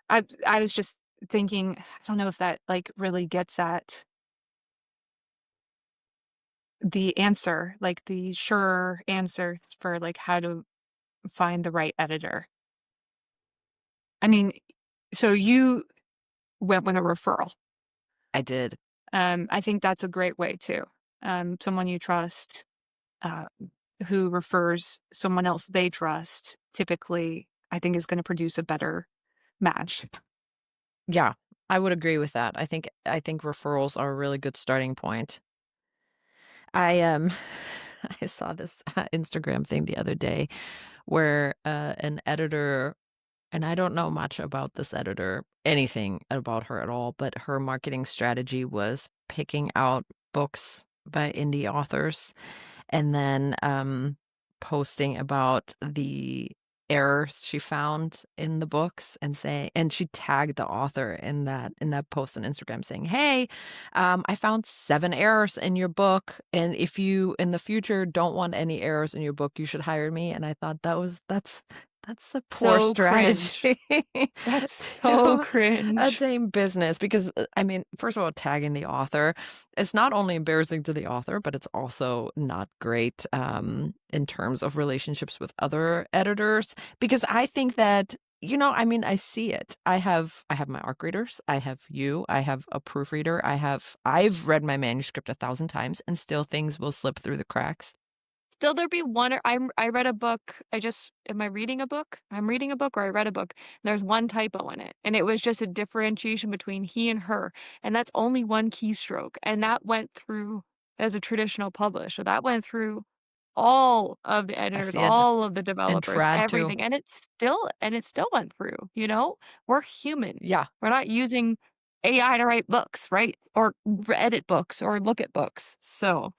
I was just thinking, I don't know if that like really gets at the answer, like the sure answer for like how to find the right editor. I mean, so you went with a referral. I did. I think that's a great way too. Someone you trust, uh, who refers someone else they trust, typically, I think is going to produce a better match. Yeah, I would agree with that. I think referrals are a really good starting point. I I saw this Instagram thing the other day where an editor, and I don't know much about this editor, anything about her at all, but her marketing strategy was picking out books by indie authors, and then posting about the errors she found in the books, and she tagged the author in that post on Instagram saying, "Hey, I found 7 errors in your book, and if you in the future don't want any errors in your book, you should hire me." And I thought that's That's a poor So cringe. strategy That's so to cringe. attain business because, I mean, first of all, tagging the author, it's not only embarrassing to the author, but it's also not great in terms of relationships with other editors. Because I think that, I mean, I see it. I have my ARC readers, I have you, I have a proofreader, I've read my manuscript 1,000 times, and still things will slip through the cracks. Still there be one or I read a book, I just am I reading a book? I'm reading a book or I read a book, and there's one typo in it, and it was just a differentiation between he and her, and that's only one keystroke, and that went through as a traditional publisher, that went through all of the I editors, see it all of the and developers, tried to. everything, and it still went through, you know? We're human. Yeah, We're not using AI to write books, right? Or edit books or look at books, so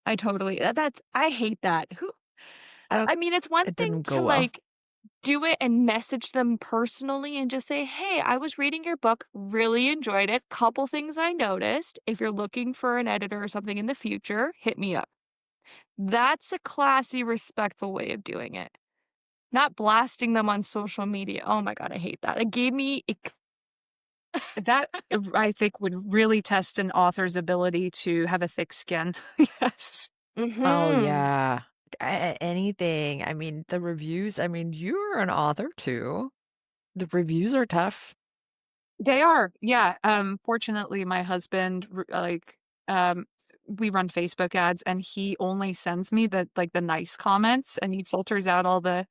I totally that's I hate that. Who I don't, I mean, it's one it thing didn't to, go well. like, do it and message them personally and just say, "Hey, I was reading your book, really enjoyed it. Couple things I noticed. If you're looking for an editor or something in the future, hit me up." That's a classy, respectful way of doing it. Not blasting them on social media. Oh my god, I hate that. It gave me ick. That, I think, would really test an author's ability to have a thick skin. Yes. Oh, Mhm. yeah. Anything. I mean, the reviews, I mean, you're an author too. The reviews are tough. They are, yeah, fortunately, my husband, we run Facebook ads, and he only sends me the nice comments, and he filters out all the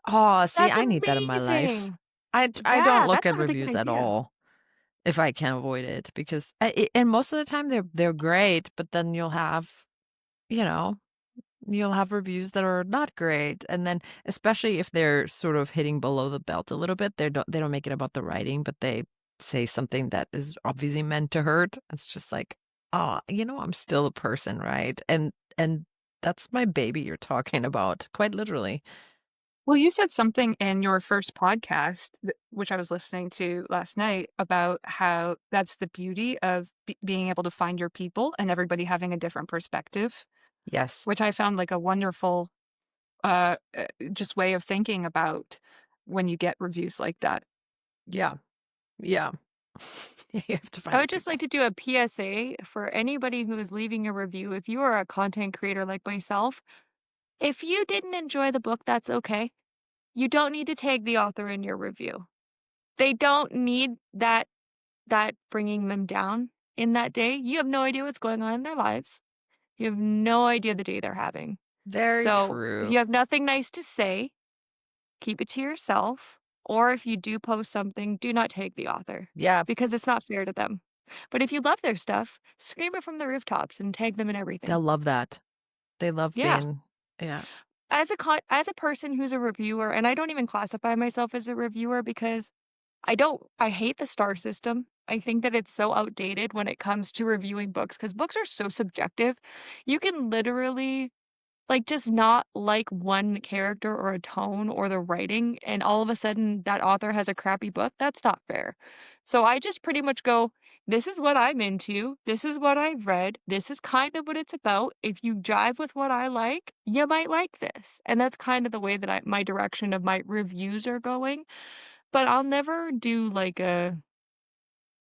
Oh, see, That's I need that in my life. amazing. I don't Yeah, look that's a at really good reviews at idea. all if I can avoid it because and most of the time they're great, but then you know, you'll have reviews that are not great, and then especially if they're sort of hitting below the belt a little bit, they don't make it about the writing, but they say something that is obviously meant to hurt. It's just like, oh, I'm still a person, right? And that's my baby you're talking about, quite literally. Well, you said something in your first podcast, which I was listening to last night, about how that's the beauty of being able to find your people and everybody having a different perspective, Yes. which I found like a wonderful just way of thinking about when you get reviews like that. Yeah. Yeah. You have to I find your would just like people. to do a PSA for anybody who is leaving a review. If you are a content creator like myself, if you didn't enjoy the book, that's okay. You don't need to tag the author in your review. They don't need that bringing them down in that day. You have no idea what's going on in their lives. You have no idea the day they're having. Very So, if true. you have nothing nice to say, keep it to yourself, or if you do post something, do not tag the author Yeah, because it's not fair to them. But if you love their stuff, scream it from the rooftops and tag them in they'll everything. love that. They love Yeah. being, yeah. As a person who's a reviewer, and I don't even classify myself as a reviewer because I hate the star system. I think that it's so outdated when it comes to reviewing books because books are so subjective. You can literally like, just not like one character or a tone or the writing, and all of a sudden that author has a crappy book, that's not fair. So I just pretty much go, "This is what I'm into, this is what I've read, this is kind of what it's about. If you jive with what I like, you might like this." And that's kind of the way that my direction of my reviews are going, but I'll never do like a,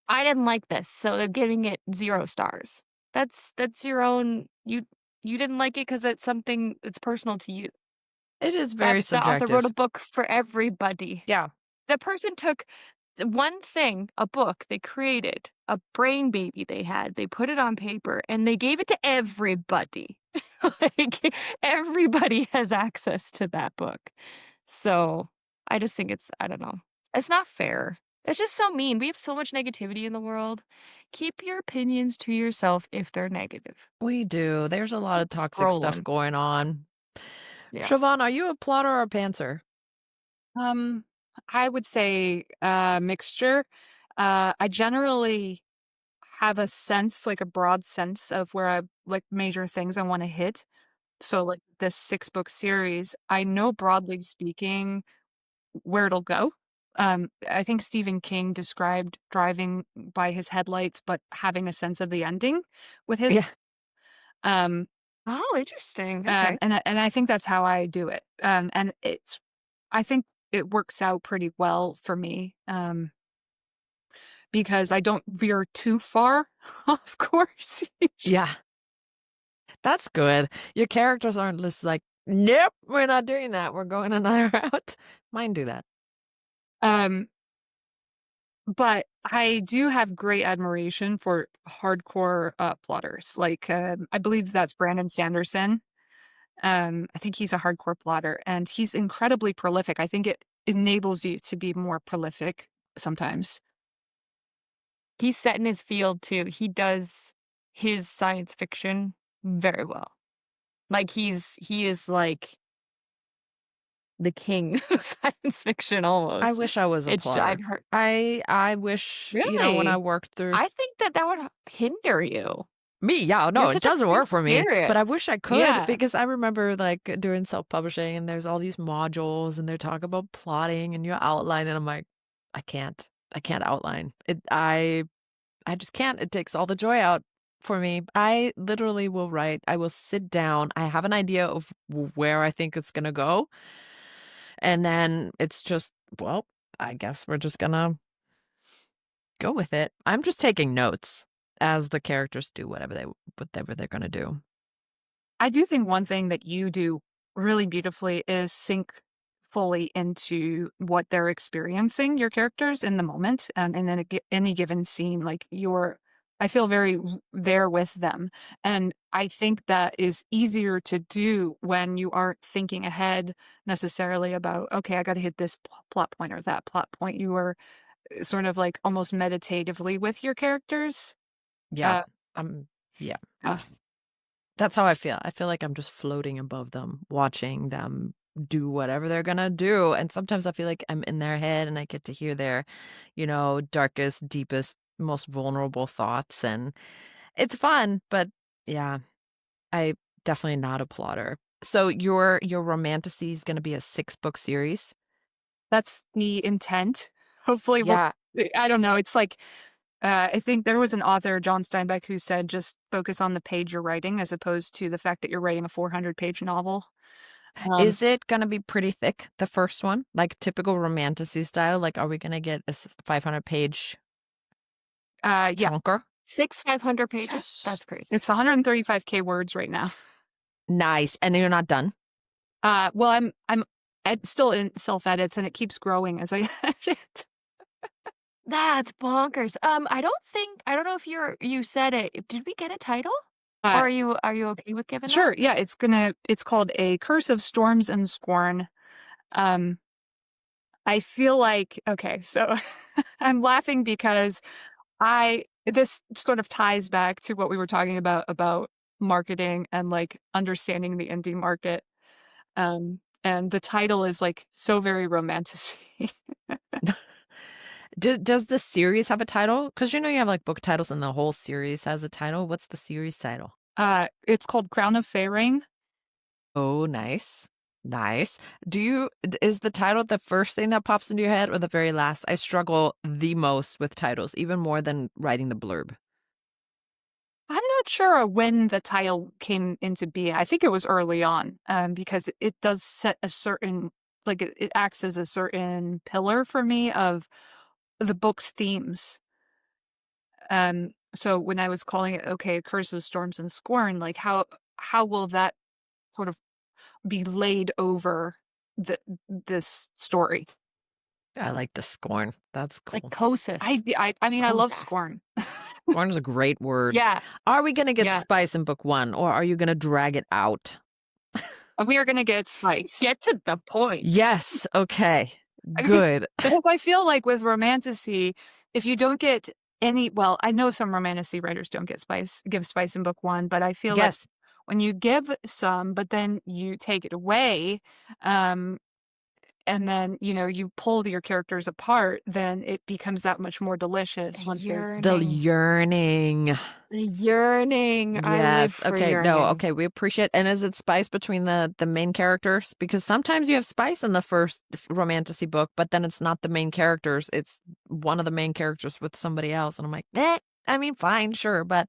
"I didn't like this, so they're giving it 0 stars." That's your own you didn't like it because it's something that's personal to you. It is That very the author wrote a subjective. book for everybody. Yeah, The person took the one thing, a book they created, a brain baby they had, they put it on paper, and they gave it to everybody. Like, everybody has access to that book. So, I just think I don't know. It's not fair. It's just so mean. We have so much negativity in the world. Keep your opinions to yourself if they're negative. we do. There's a lot of Keep toxic stuff scrolling. going on. Yeah. Siobhan, are you a plotter or a pantser? Um, I would say mixture. I generally have a sense, like a broad sense of where I like major things I want to hit. So like this 6 book series, I know broadly speaking where it'll go. I think Stephen King described driving by his headlights, but having a sense of the ending with his. Yeah. Um, Oh, interesting. Okay. and I think that's how I do it. And it's I think it works out pretty well for me, because I don't veer too far off course. Yeah, that's good. Your characters aren't just like, nope, we're not doing that. We're going another route. Mine do that. Um, but I do have great admiration for hardcore, plotters, like, I believe that's Brandon Sanderson. I think he's a hardcore plotter, and he's incredibly prolific. I think it enables you to be more prolific sometimes. He's set in his field too. He does his science fiction very well. Like, he is, like, the king of science fiction I almost. wish I was a It's I've plotter. heard. I wish, when I Really? worked through I think that that would hinder you. me, yeah, You're no, it such a doesn't free work for me, but spirit. I wish I could Yeah. because I remember like doing self-publishing and there's all these modules and they're talking about plotting and you outline and I'm like, I can't. I can't outline. I just can't. It takes all the joy out for me. I literally will write. I will sit down. I have an idea of where I think it's going to go. And then it's just, well, I guess we're just going to go with it. I'm just taking notes as the characters do whatever they're going to do. I do think one thing that you do really beautifully is sink fully into what they're experiencing, your characters in the moment, and then any given scene. Like I feel very there with them, and I think that is easier to do when you aren't thinking ahead necessarily about, okay, I got to hit this plot point or that plot point. You are sort of like almost meditatively with your characters. Yeah. Uh, Yeah. uh, That's how I feel. I feel like I'm just floating above them, watching them do whatever they're gonna do. And sometimes I feel like I'm in their head and I get to hear their, darkest, deepest, most vulnerable thoughts. And it's fun, but yeah, I definitely not a plotter. So your romantasy is gonna be a 6-book series? that's the intent. Hopefully, we'll. Yeah. I don't know. It's like I think there was an author, John Steinbeck, who said just focus on the page you're writing as opposed to the fact that you're writing a 400-page novel. Um, Is it gonna be pretty thick, the first one? Like typical romantasy style? Like, are we gonna get a 500-page yeah. chunker? 500 pages? Yes. That's crazy. It's 135K words right now. Nice. And you're not done? Well, I'm still in self edits, and it keeps growing as I edit. That's bonkers. I don't know if you said it. Did we get a title? Or Uh, are you okay with giving that? sure. Yeah. It's called A Curse of Storms and Scorn. Um, I feel like okay, so I'm laughing because I this sort of ties back to what we were talking about marketing and, like, understanding the indie market, and the title is, like, so very romantic-y. Does the series have a title? Because you have like book titles and the whole series has a title. What's the series title? It's called Crown of Feyrain. Oh, nice. Nice. Is the title the first thing that pops into your head or the very last? I struggle the most with titles, even more than writing the blurb. I'm not sure when the title came into being. I think it was early on, because it does set a certain like, it acts as a certain pillar for me of the book's themes. So when I was calling it, okay, Curse of Storms and Scorn, like how will that sort of be laid over the this story? I like the scorn. That's It's like cool. Kosas. I mean, I love Kosas. Scorn. Scorn is a great word. Yeah, Are we going to get yeah. spice in book 1 or are you going to drag it out? We are gonna get spice. Get to the point. Yes. Okay. I mean, Good. because I feel like with romantasy, if you don't get well, I know some romantasy writers don't give spice in book 1, but I feel like Yes. when you give some, but then you take it away, um, and then, you pull your characters apart, then it becomes that much more delicious The once they've The yearning. yearning. The yearning. I live Yes. for Okay. No. yearning. Okay. We appreciate. And is it spice between the main characters? Because sometimes you have spice in the first romantasy book, but then it's not the main characters. It's one of the main characters with somebody else, and I'm like, I mean, fine, sure, but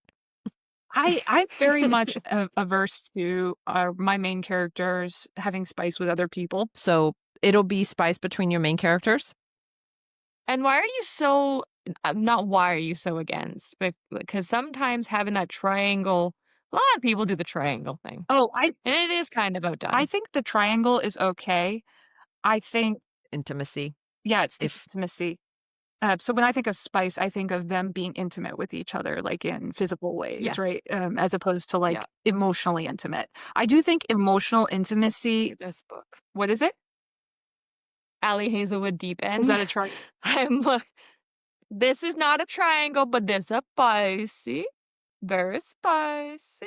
I'm very much averse to my main characters having spice with other people. so it'll be spice between your main characters. And why are you so not why are you so against, but because sometimes having that triangle a lot of people do the triangle thing, Oh, I and it is kind of I outdone. think the triangle is okay. I think Intimacy. yeah, it's the If intimacy. So when I think of spice, I think of them being intimate with each other, like in physical ways, Yes. right? As opposed to Yeah. like emotionally intimate. I do think emotional intimacy. Read this book. What is it? Allie Hazelwood Deep Is that End. a triangle? I'm like, this is not a triangle, but this a spicy. Very spicy.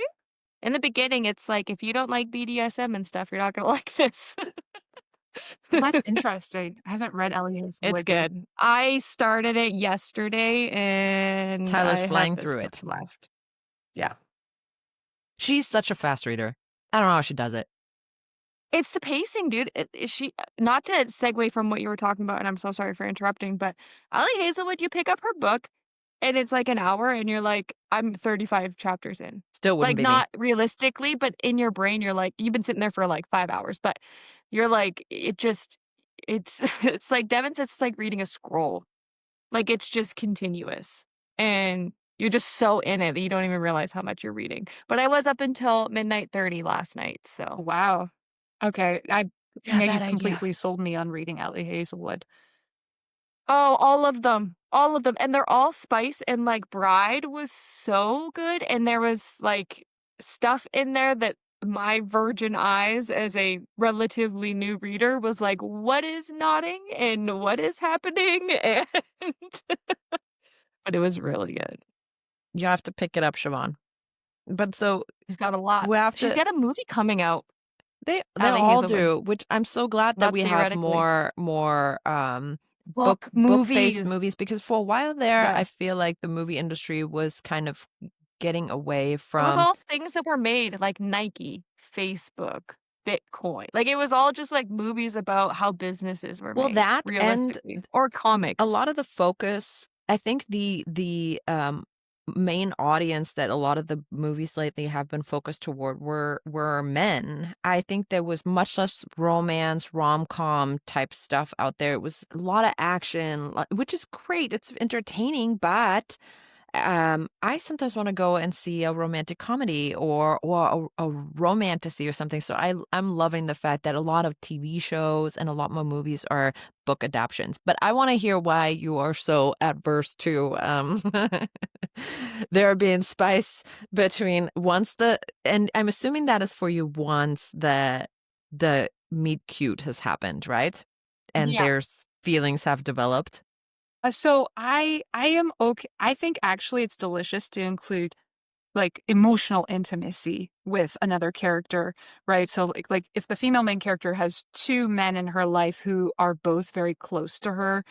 In the beginning, it's like, if you don't like BDSM and stuff, you're not gonna like this. Well, that's interesting. I haven't read Ellie It's Hazelwood yet. good. I started it yesterday, and Tyler's I have flying this through much it. left. Yeah. she's such a fast reader. I don't know how she does it. It's the pacing, dude. She not to segue from what you were talking about, and I'm so sorry for interrupting, but Allie Hazelwood, you pick up her book, and it's like an hour, and you're like, I'm 35 chapters in. Still wouldn't Like, be me. not realistically, but in your brain, you're like, you've been sitting there for like 5 hours, but you're like, it's it's like Devin says, it's like reading a scroll. Like, it's just continuous, and you're just so in it that you don't even realize how much you're reading. But I was up until midnight 30 last night, so Wow. Okay. yeah, Now bad you've idea. completely sold me on reading Ellie Hazelwood. Oh, all of them, and they're all spice, and, like, Bride was so good, and there was, like, stuff in there that my virgin eyes as a relatively new reader was like, "What is nodding and what is happening?" And but it was really good. You have to pick it up, Siobhan. But so She's got a lot. we have She's to. got a movie coming out, They Allie all Hazelwood. do, which I'm so glad that That's we have theoretically. more Book, book-based movies. movies, because for a while there I Yes. feel like the movie industry was kind of getting away It was from. all things that were made, like Nike, Facebook, Bitcoin. Like, it was all just, like, movies about how businesses were Well, made, that and realistically, or a comics. lot of the focus, I think the main audience that a lot of the movies lately have been focused toward were men. I think there was much less romance, rom-com type stuff out there. It was a lot of action, which is great. It's entertaining, but I sometimes want to go and see a romantic comedy or a romantasy or something. So I'm loving the fact that a lot of TV shows and a lot more movies are book adaptations. But I want to hear why you are so adverse to there being spice between once the and I'm assuming that is for you once the meet cute has happened, right? And Yeah. there's feelings have developed. So I am okay. I think actually it's delicious to include like emotional intimacy with another character, right? So like if the female main character has two men in her life who are both very close to her,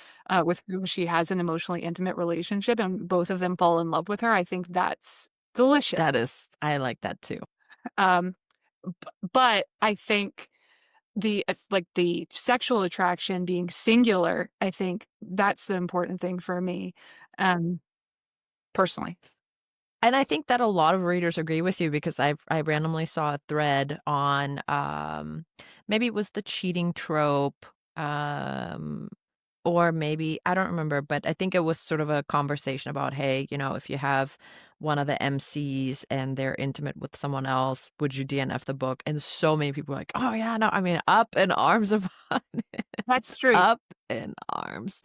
with whom she has an emotionally intimate relationship, and both of them fall in love with her, I think that's delicious. That is, I like that too. Um, but I think like the sexual attraction being singular, I think that's the important thing for me, um, personally. And I think that a lot of readers agree with you, because I randomly saw a thread on maybe it was the cheating trope, um or maybe I don't remember, but I think it was sort of a conversation about, hey, if you have one of the MCs and they're intimate with someone else, would you DNF the book? And so many people were like, oh yeah, no, I mean, up in arms about it. That's true. Up in arms.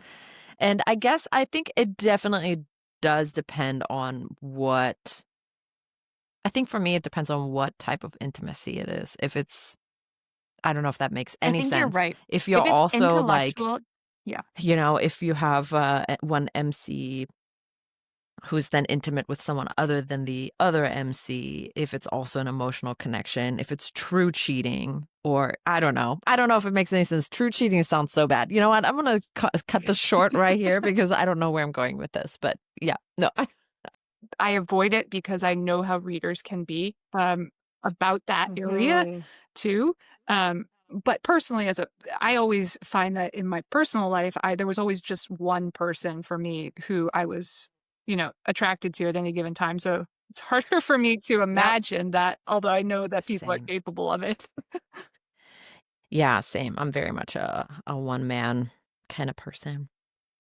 And I think it definitely does depend on what. I think for me, it depends on what type of intimacy it is. If it's, I don't know if that makes I any think you're sense. right. If you're If it's also like, intellectual yeah. if you have one MC who's then intimate with someone other than the other MC, if it's also an emotional connection, if it's true cheating, or I don't know. I don't know if it makes any sense. True cheating sounds so bad. You know what? I'm going to cut this short right here because I don't know where I'm going with this. But yeah, no. I avoid it because I know how readers can be, about that area Mhm. too. But personally, I always find that in my personal life, there was always just one person for me who I was, attracted to at any given time. So it's harder for me to Yep. imagine that, although I know that people are Same. capable of it. Yeah, same. I'm very much a one man kind of person.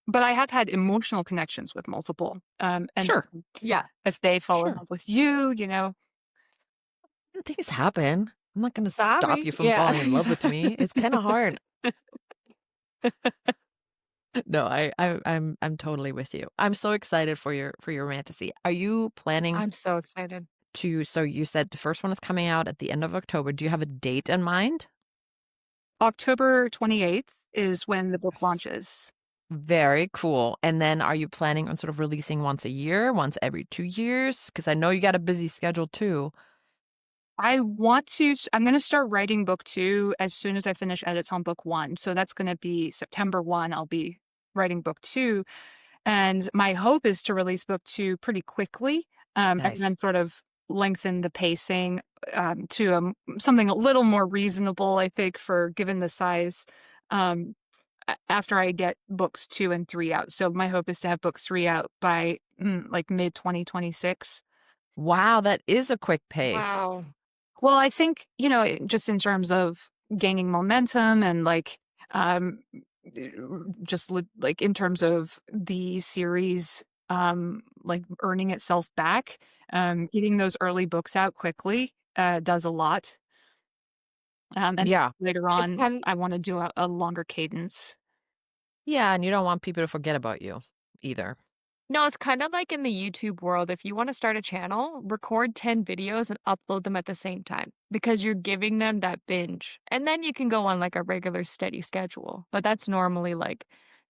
But I have had emotional connections with multiple, and Sure, Yeah. if they fall in sure. love with you, you know, Things happen. I'm not gonna stop Sorry. you from Yeah. falling in love with me. It's kind of hard. No, I'm totally with you. I'm so excited for your fantasy. Are you planning I'm so excited. to so you said the first one is coming out at the end of October. Do you have a date in mind? October 28th is when the book Yes. launches. Very cool. And then are you planning on sort of releasing once a year, once every 2 years? Because I know you got a busy schedule too. I'm gonna start writing book 2 as soon as I finish edits on book 1, so that's gonna be September 1, I'll be writing book 2, and my hope is to release book 2 pretty quickly, and Nice. then sort of lengthen the pacing, to, something a little more reasonable, I think, for given the size, um, after I get books 2 and 3 out. So my hope is to have book 3 out by, like, mid-2026. Wow, that is a quick pace. Wow. Well, I think, just in terms of gaining momentum and um like in terms of the series like earning itself back, getting those early books out quickly does a lot. And Yeah. later It's on kind I want to do a longer cadence. Yeah, and you don't want people to forget about you either. No, it's kind of like in the YouTube world. If you want to start a channel, record 10 videos and upload them at the same time because you're giving them that binge. And then you can go on like a regular steady schedule. But that's normally like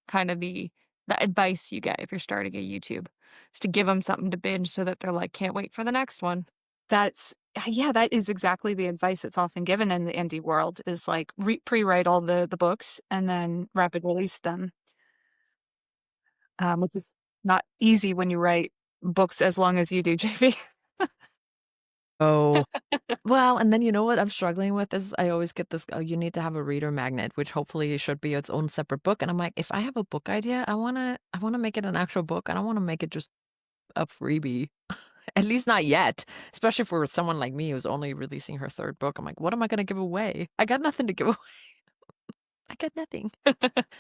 kind of the advice you get if you're starting a YouTube is to give them something to binge so that they're like, can't wait for the next one. That's Yeah, that is exactly the advice that's often given in the indie world is like pre-write all the books and then rapid release them. Which is not easy when you write books as long as you do, JV. Oh, well, and then you know what I'm struggling with is I always get this, "Oh, you need to have a reader magnet," which hopefully should be its own separate book, and I'm like, if I have a book idea, I wanna make it an actual book. I don't wanna make it just a freebie. At least not yet, especially for someone like me who's only releasing her 3rd book. I'm like, "What am I gonna give away? I got nothing to give away. I got nothing."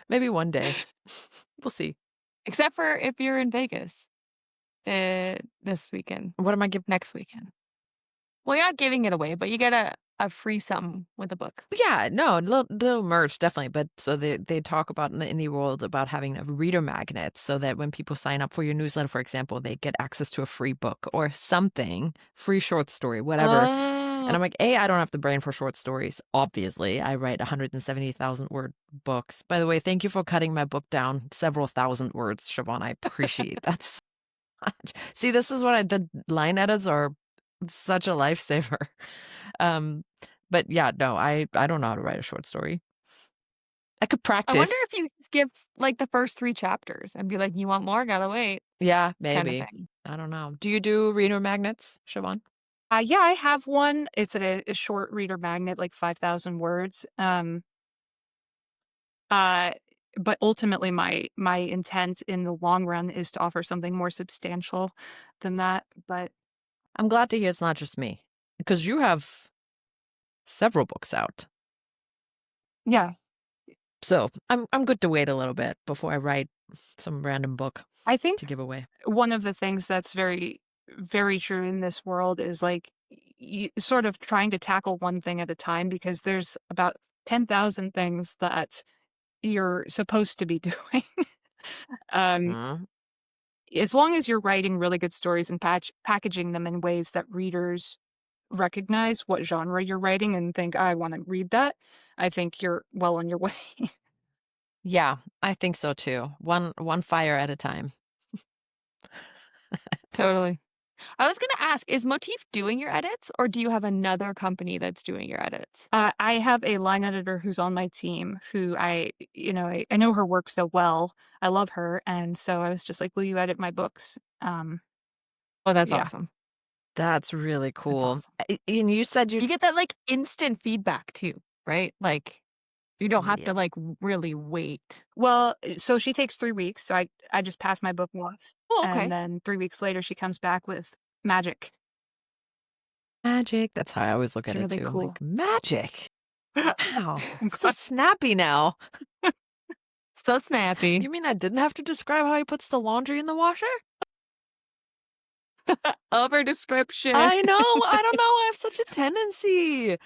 Maybe one day. We'll see. Except for if you're in Vegas this weekend, What am I giving? next weekend. Well, you're not giving it away, but you get a free something with a book. Yeah, no, little merch, definitely. But so they talk about in the indie world about having a reader magnet so that when people sign up for your newsletter, for example, they get access to a free book or something, free short story, whatever. And Oh. I'm like, A, I don't have the brain for short stories. Obviously, I write 170,000 word books. By the way, thank you for cutting my book down several thousand words, Siobhan. I appreciate that so much. See, this is what the line edits are such a lifesaver. Um, but yeah, no, I don't know how to write a short story. I could I wonder practice. if you skip, like, the first 3 chapters and be like, "You want more? Gotta wait," Yeah, kinda maybe. thing. I don't know. Do you do reader magnets, Siobhan? Yeah, I have one. It's a short reader magnet, like 5,000 words. Uh, but ultimately, my intent in the long run is to offer something more substantial than that. But I'm glad to hear it's not just me because you have several books out. yeah, So I'm good to wait a little bit before I write some random book I think to give away. one of the things that's very, very true in this world is like sort of trying to tackle one thing at a time because there's about 10,000 things that you're supposed to be doing. um, Mm. as long as you're writing really good stories and packaging them in ways that readers recognize what genre you're writing and think, I want to read that, I think you're well on your way. Yeah, I think so too. One fire at a time. Totally. I was gonna ask, is Motif doing your edits, or do you have another company that's doing your edits? I have a line editor who's on my team who I know her work so well. I love her. And so I was just like, will you edit my books? Oh, that's Yeah. awesome. That's really That's cool. awesome. And you said you You get that, like, instant feedback too, right? Like, you don't have yeah. to, like, really wait. Well, so she takes 3 weeks. So I just pass my book off. Oh, And okay. then 3 weeks later, she comes back with magic. Magic. That's how I always look It's at it really too. I'm cool. like, magic. Wow. I'm So glad- snappy now. So snappy. You mean I didn't have to describe how he puts the laundry in the washer? Over description. I know. I don't know. I have such a tendency.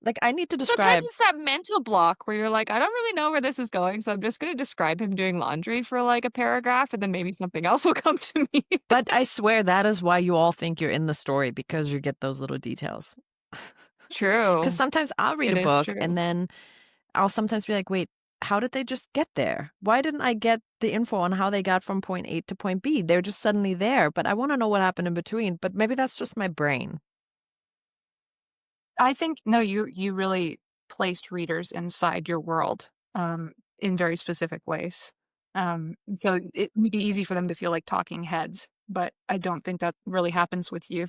Like, I need to Sometimes describe, it's that mental block where you're like, I don't really know where this is going, so I'm just gonna describe him doing laundry for like a paragraph, and then maybe something else will come to me. but I swear that is why you all think you're in the story because you get those little details. Because True. sometimes I'll read It a is book true. and then I'll sometimes be like, wait, how did they just get there? Why didn't I get the info on how they got from point A to point B? They're just suddenly there, but I want to know what happened in between. But maybe that's just my brain. I think no, you really placed readers inside your world in very specific ways. So it would be easy for them to feel like talking heads, but I don't think that really happens with you.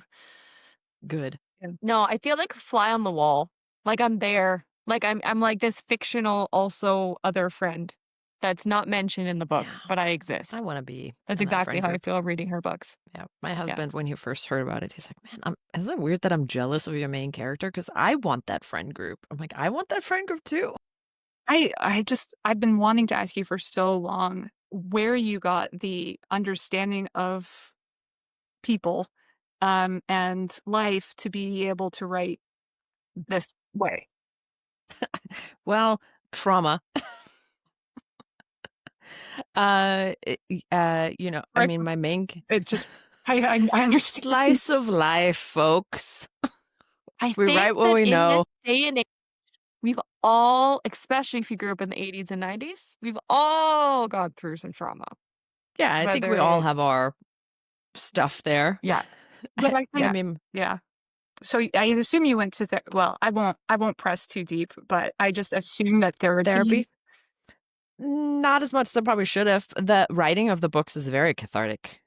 Good. Yeah. No, I feel like a fly on the wall. Like I'm there. Like I'm like this fictional also other friend that's not mentioned in the book, Yeah. but I I exist. want to be That's in that exactly friend how I group. feel reading her books. Yeah. My Yeah. husband, when he first heard about it, he's like, man, isn't it weird that I'm jealous of your main character? Because I want that friend group. I'm like, I want that friend group too. I've been wanting to ask you for so long where you got the understanding of people and life to be able to write this way. Well, trauma. I Right. mean, my main It just I understand. slice of life, folks. I We think write what that we in this know. day and age, we've all, especially if you grew up in the 80s and 90s, we've all gone through some trauma. Yeah, I think we Whether all have it's, our stuff there. yeah, But I I think mean, yeah. So I assume you went to well, I won't press too deep, but I just assume that therapy? therapy. Not as much as I probably should have. The writing of the books is very cathartic.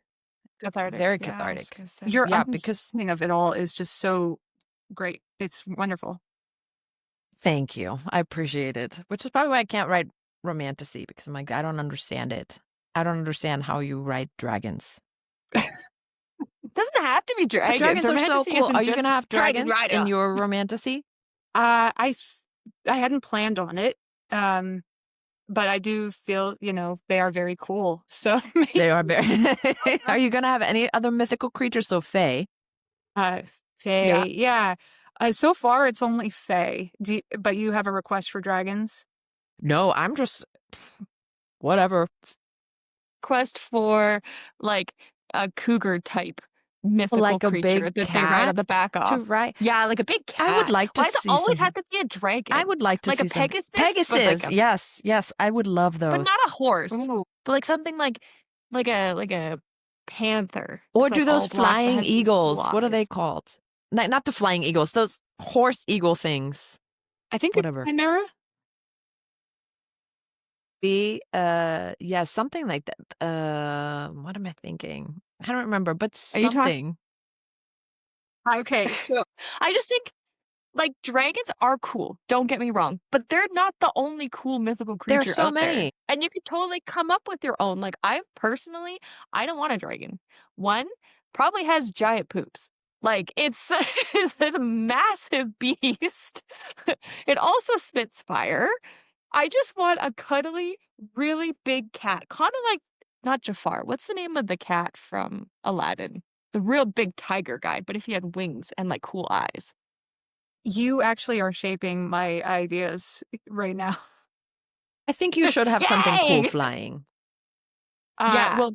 cathartic. Very Yeah, I was cathartic. gonna say. Your Yeah, because understanding of it all is just so great. It's wonderful. thank you. I appreciate it. Which is probably why I can't write romantasy because I'm like, I don't understand it. I don't understand how you write dragons. It doesn't have to be But dragons. dragons are so Romantasy cool. isn't Are you just gonna have dragon dragons in rider. your romantasy? I hadn't planned on it, um, but I do feel they are very cool. So maybe They are very. Are you gonna have any other mythical creatures? So fae. uh, Yeah. Fae, yeah. So far, it's only Fae. But you have a request for dragons? No, I'm just whatever. Quest for like a cougar type mythical Like a creature big that they ride on cat the back to of. ride. Yeah, like a big I would cat. like to Why does it see always have something. to be a I dragon? would like to Like a see something. Pegasus, but like Pegasus. a, Yes, yes. I would love but those. not a horse, Ooh. but like something like a panther. Or It's like do those all black but flying has really cool eagles? What are they eyes. called? Not the flying eagles. Those horse eagle things. I think it's Whatever. Chimera. Yeah, something like that. What am I thinking? I don't remember, but Are you talking? something. Okay, so I just think like dragons are cool, don't get me wrong, but they're not the only cool mythical There are creature so out there. many. And you could totally come up with your own. Like I personally, I don't want a dragon. One probably has giant poops. Like it's it's a massive beast. It also spits fire. I just want a cuddly, really big cat. Kind of like not Jafar. What's the name of the cat from Aladdin? The real big tiger guy, but if he had wings and like cool eyes. you actually are shaping my ideas right now. I think you should have something cool Yay! flying. Yeah, Well,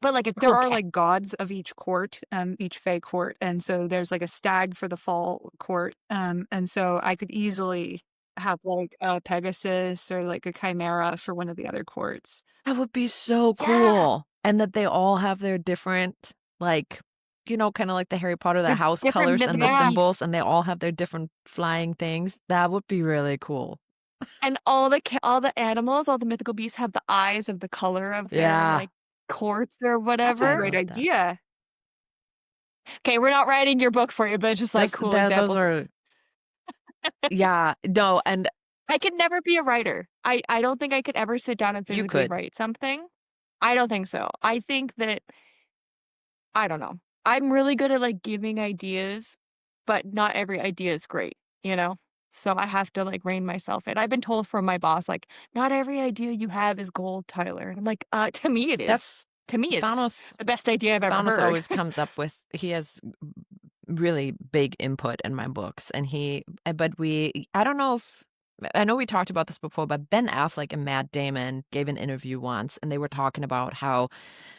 but like a there cool are cat. like gods of each court, each Fae court, and so there's like a stag for the fall court, and so I could easily have like a Pegasus or like a Chimera for one of the other courts. That would be so Yeah, cool. And that they all have their different, like, kind of like the Harry Potter, the they're house different colors and the mythical Yeah, beasts, symbols, and they all have their different flying things. That would be really cool. and all the animals, all the mythical beasts have the eyes of the color of their Yeah, like courts or that's a I whatever. great love that. idea. Okay, we're not writing your book for you, but just like cool Those examples. are, yeah, no, and I could never be a writer. I don't think I could ever sit down and you physically could. write something. I don't think so. I think that I don't know. I'm really good at like giving ideas, but not every idea is great, you know? So I have to, like, rein myself in. I've been told from my boss, like, "Not every idea you have is gold, Tyler." And I'm like, to me it is. That's To me, it's Thanos. the best idea I've ever Thanos heard." always comes up with he has really big input in my books, and but I don't know if I know we talked about this before, but Ben Affleck and Matt Damon gave an interview once, and they were talking about how,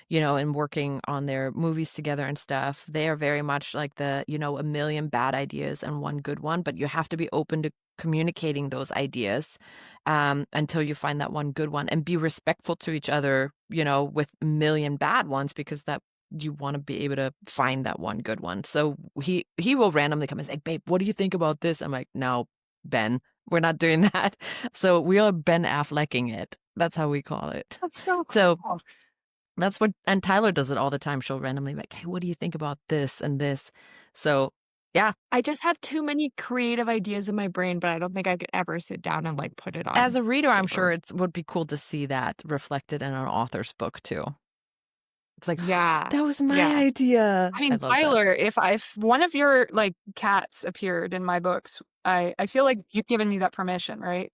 in working on their movies together and stuff, they are very much like a million bad ideas and one good one, but you have to be open to communicating those ideas until you find that one good one and be respectful to each other, with a million bad ones because that you want to be able to find that one good one. So he will randomly come and say, "Babe, what do you think about this?" I'm like, "No, Ben, we're not doing that." So we are Ben Afflecking it. That's how we call it. That's so So cool. that's what, and Tyler does it all the time. She'll randomly be like, "Hey, what do you think about this and this?" So yeah, I just have too many creative ideas in my brain, but I don't think I could ever sit down and, like, put it as on a reader, I'm sure paper. it would be cool to see that reflected in an author's book too. It's like, Yeah. that was my Yeah. idea. I I mean, love that. Tyler, if one of your, like, cats appeared in my books, I feel like you've given me that permission, right?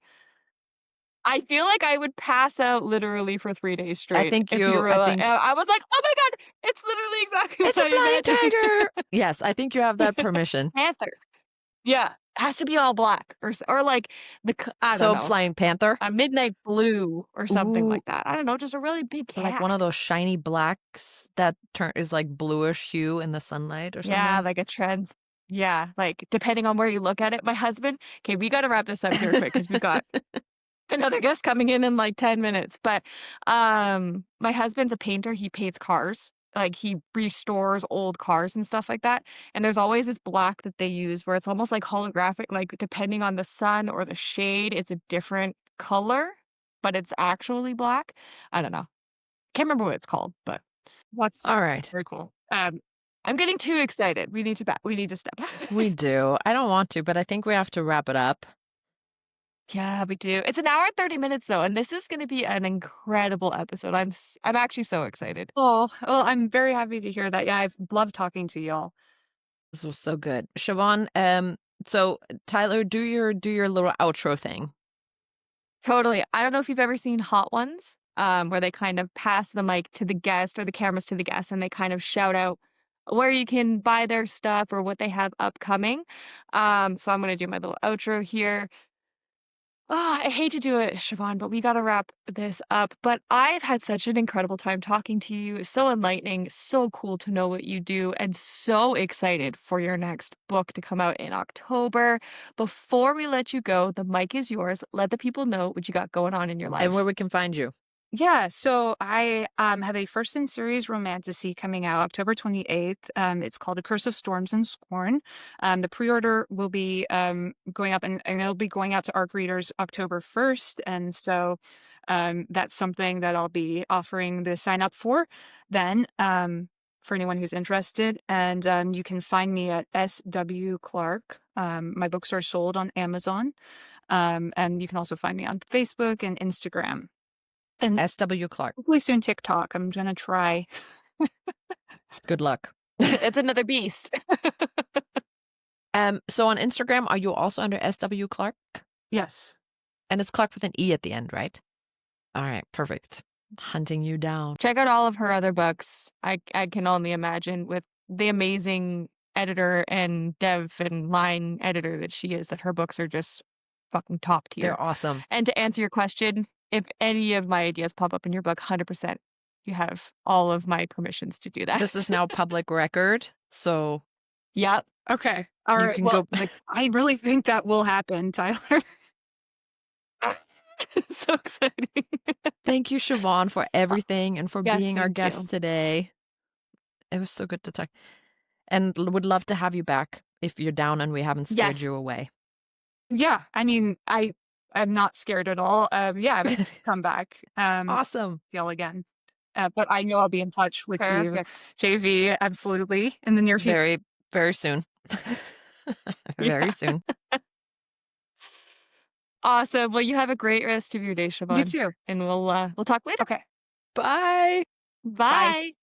I feel like I would pass out literally for 3 days I straight think if you you, were I like think I was like, "Oh my god, it's literally exactly what it's a I flying imagined." tiger. Yes, I think you have that permission. Panther. Yeah, has to be all black or like I don't So know, flying panther. a midnight blue or something Ooh, like that. I don't know, just a really big like one of cat. those shiny blacks that is like bluish hue in the sunlight or Yeah, something. like a trends yeah, like, depending on where you look at it. My husband okay, we gotta wrap this up here quick because 'cause we've got another guest coming in like 10 minutes, but, my husband's a painter, he paints cars, like, he restores old cars and stuff like that, and there's always this black that they use where it's almost like holographic, like, depending on the sun or the shade, it's a different color, but it's actually black. I don't know. Can't remember what it's called, but that's All right. very cool. I'm getting too excited. We need to step. We do. I don't want to, but I think we have to wrap it up. Yeah, we do. It's an hour and 30 minutes though, and this is gonna be an incredible episode. I'm actually so excited. Oh, well, I'm very happy to hear that. Yeah, I've loved talking to y'all. This was so good. Siobhan, so Tyler, do your little outro thing. Totally. I don't know if you've ever seen Hot Ones, where they kind of pass the mic to the guest or the cameras to the guest, and they kind of shout out where you can buy their stuff or what they have upcoming. So I'm gonna do my little outro here. I hate to do it, Siobhan, but we got to wrap this up. But I've had such an incredible time talking to you. So enlightening, so cool to know what you do, and so excited for your next book to come out in October. Before we let you go, the mic is yours. Let the people know what you got going on in your And where life. we can find you. Yeah, so I have a first in series romantasy coming out October 28th. It's called A Curse of Storms and Scorn. The pre-order will be going up and it'll be going out to ARC readers October 1st. And so that's something that I'll be offering the sign up for then for anyone who's interested. And you can find me at SWclarke. My books are sold on Amazon. And you can also find me on Facebook and Instagram. And SW Clarke. hopefully soon TikTok. I'm gonna try. Good luck. It's another beast. So on Instagram, are you also under SW Clarke? Yes. And it's Clark with an E at the end, right? All right, perfect. Hunting you down. Check out all of her other books. I can only imagine with the amazing editor and dev and line editor that she is, that her books are just fucking top tier. They're awesome. And to answer your question, if any of my ideas pop up in your book, 100%, you have all of my permissions to do that. This is now public record, so Yep. Okay. All you right. can Well, go. I really think that will happen, Tyler. So exciting. Thank you, Siobhan, for everything and for Yes, being our thank you. guest today. It was so good to talk. And would love to have you back if you're down and we haven't scared Yes. you away. Yeah. I mean, I'm not scared at all. Yeah, I'm gonna come back. Awesome. Y'all again. But I know I'll be in touch with you, Perfect. JV, absolutely, in the near future. Very, very soon. Very Yeah. soon. Awesome. Well, you have a great rest of your day, You Siobhan, too. and we'll talk later. Okay. Bye. Bye. Bye.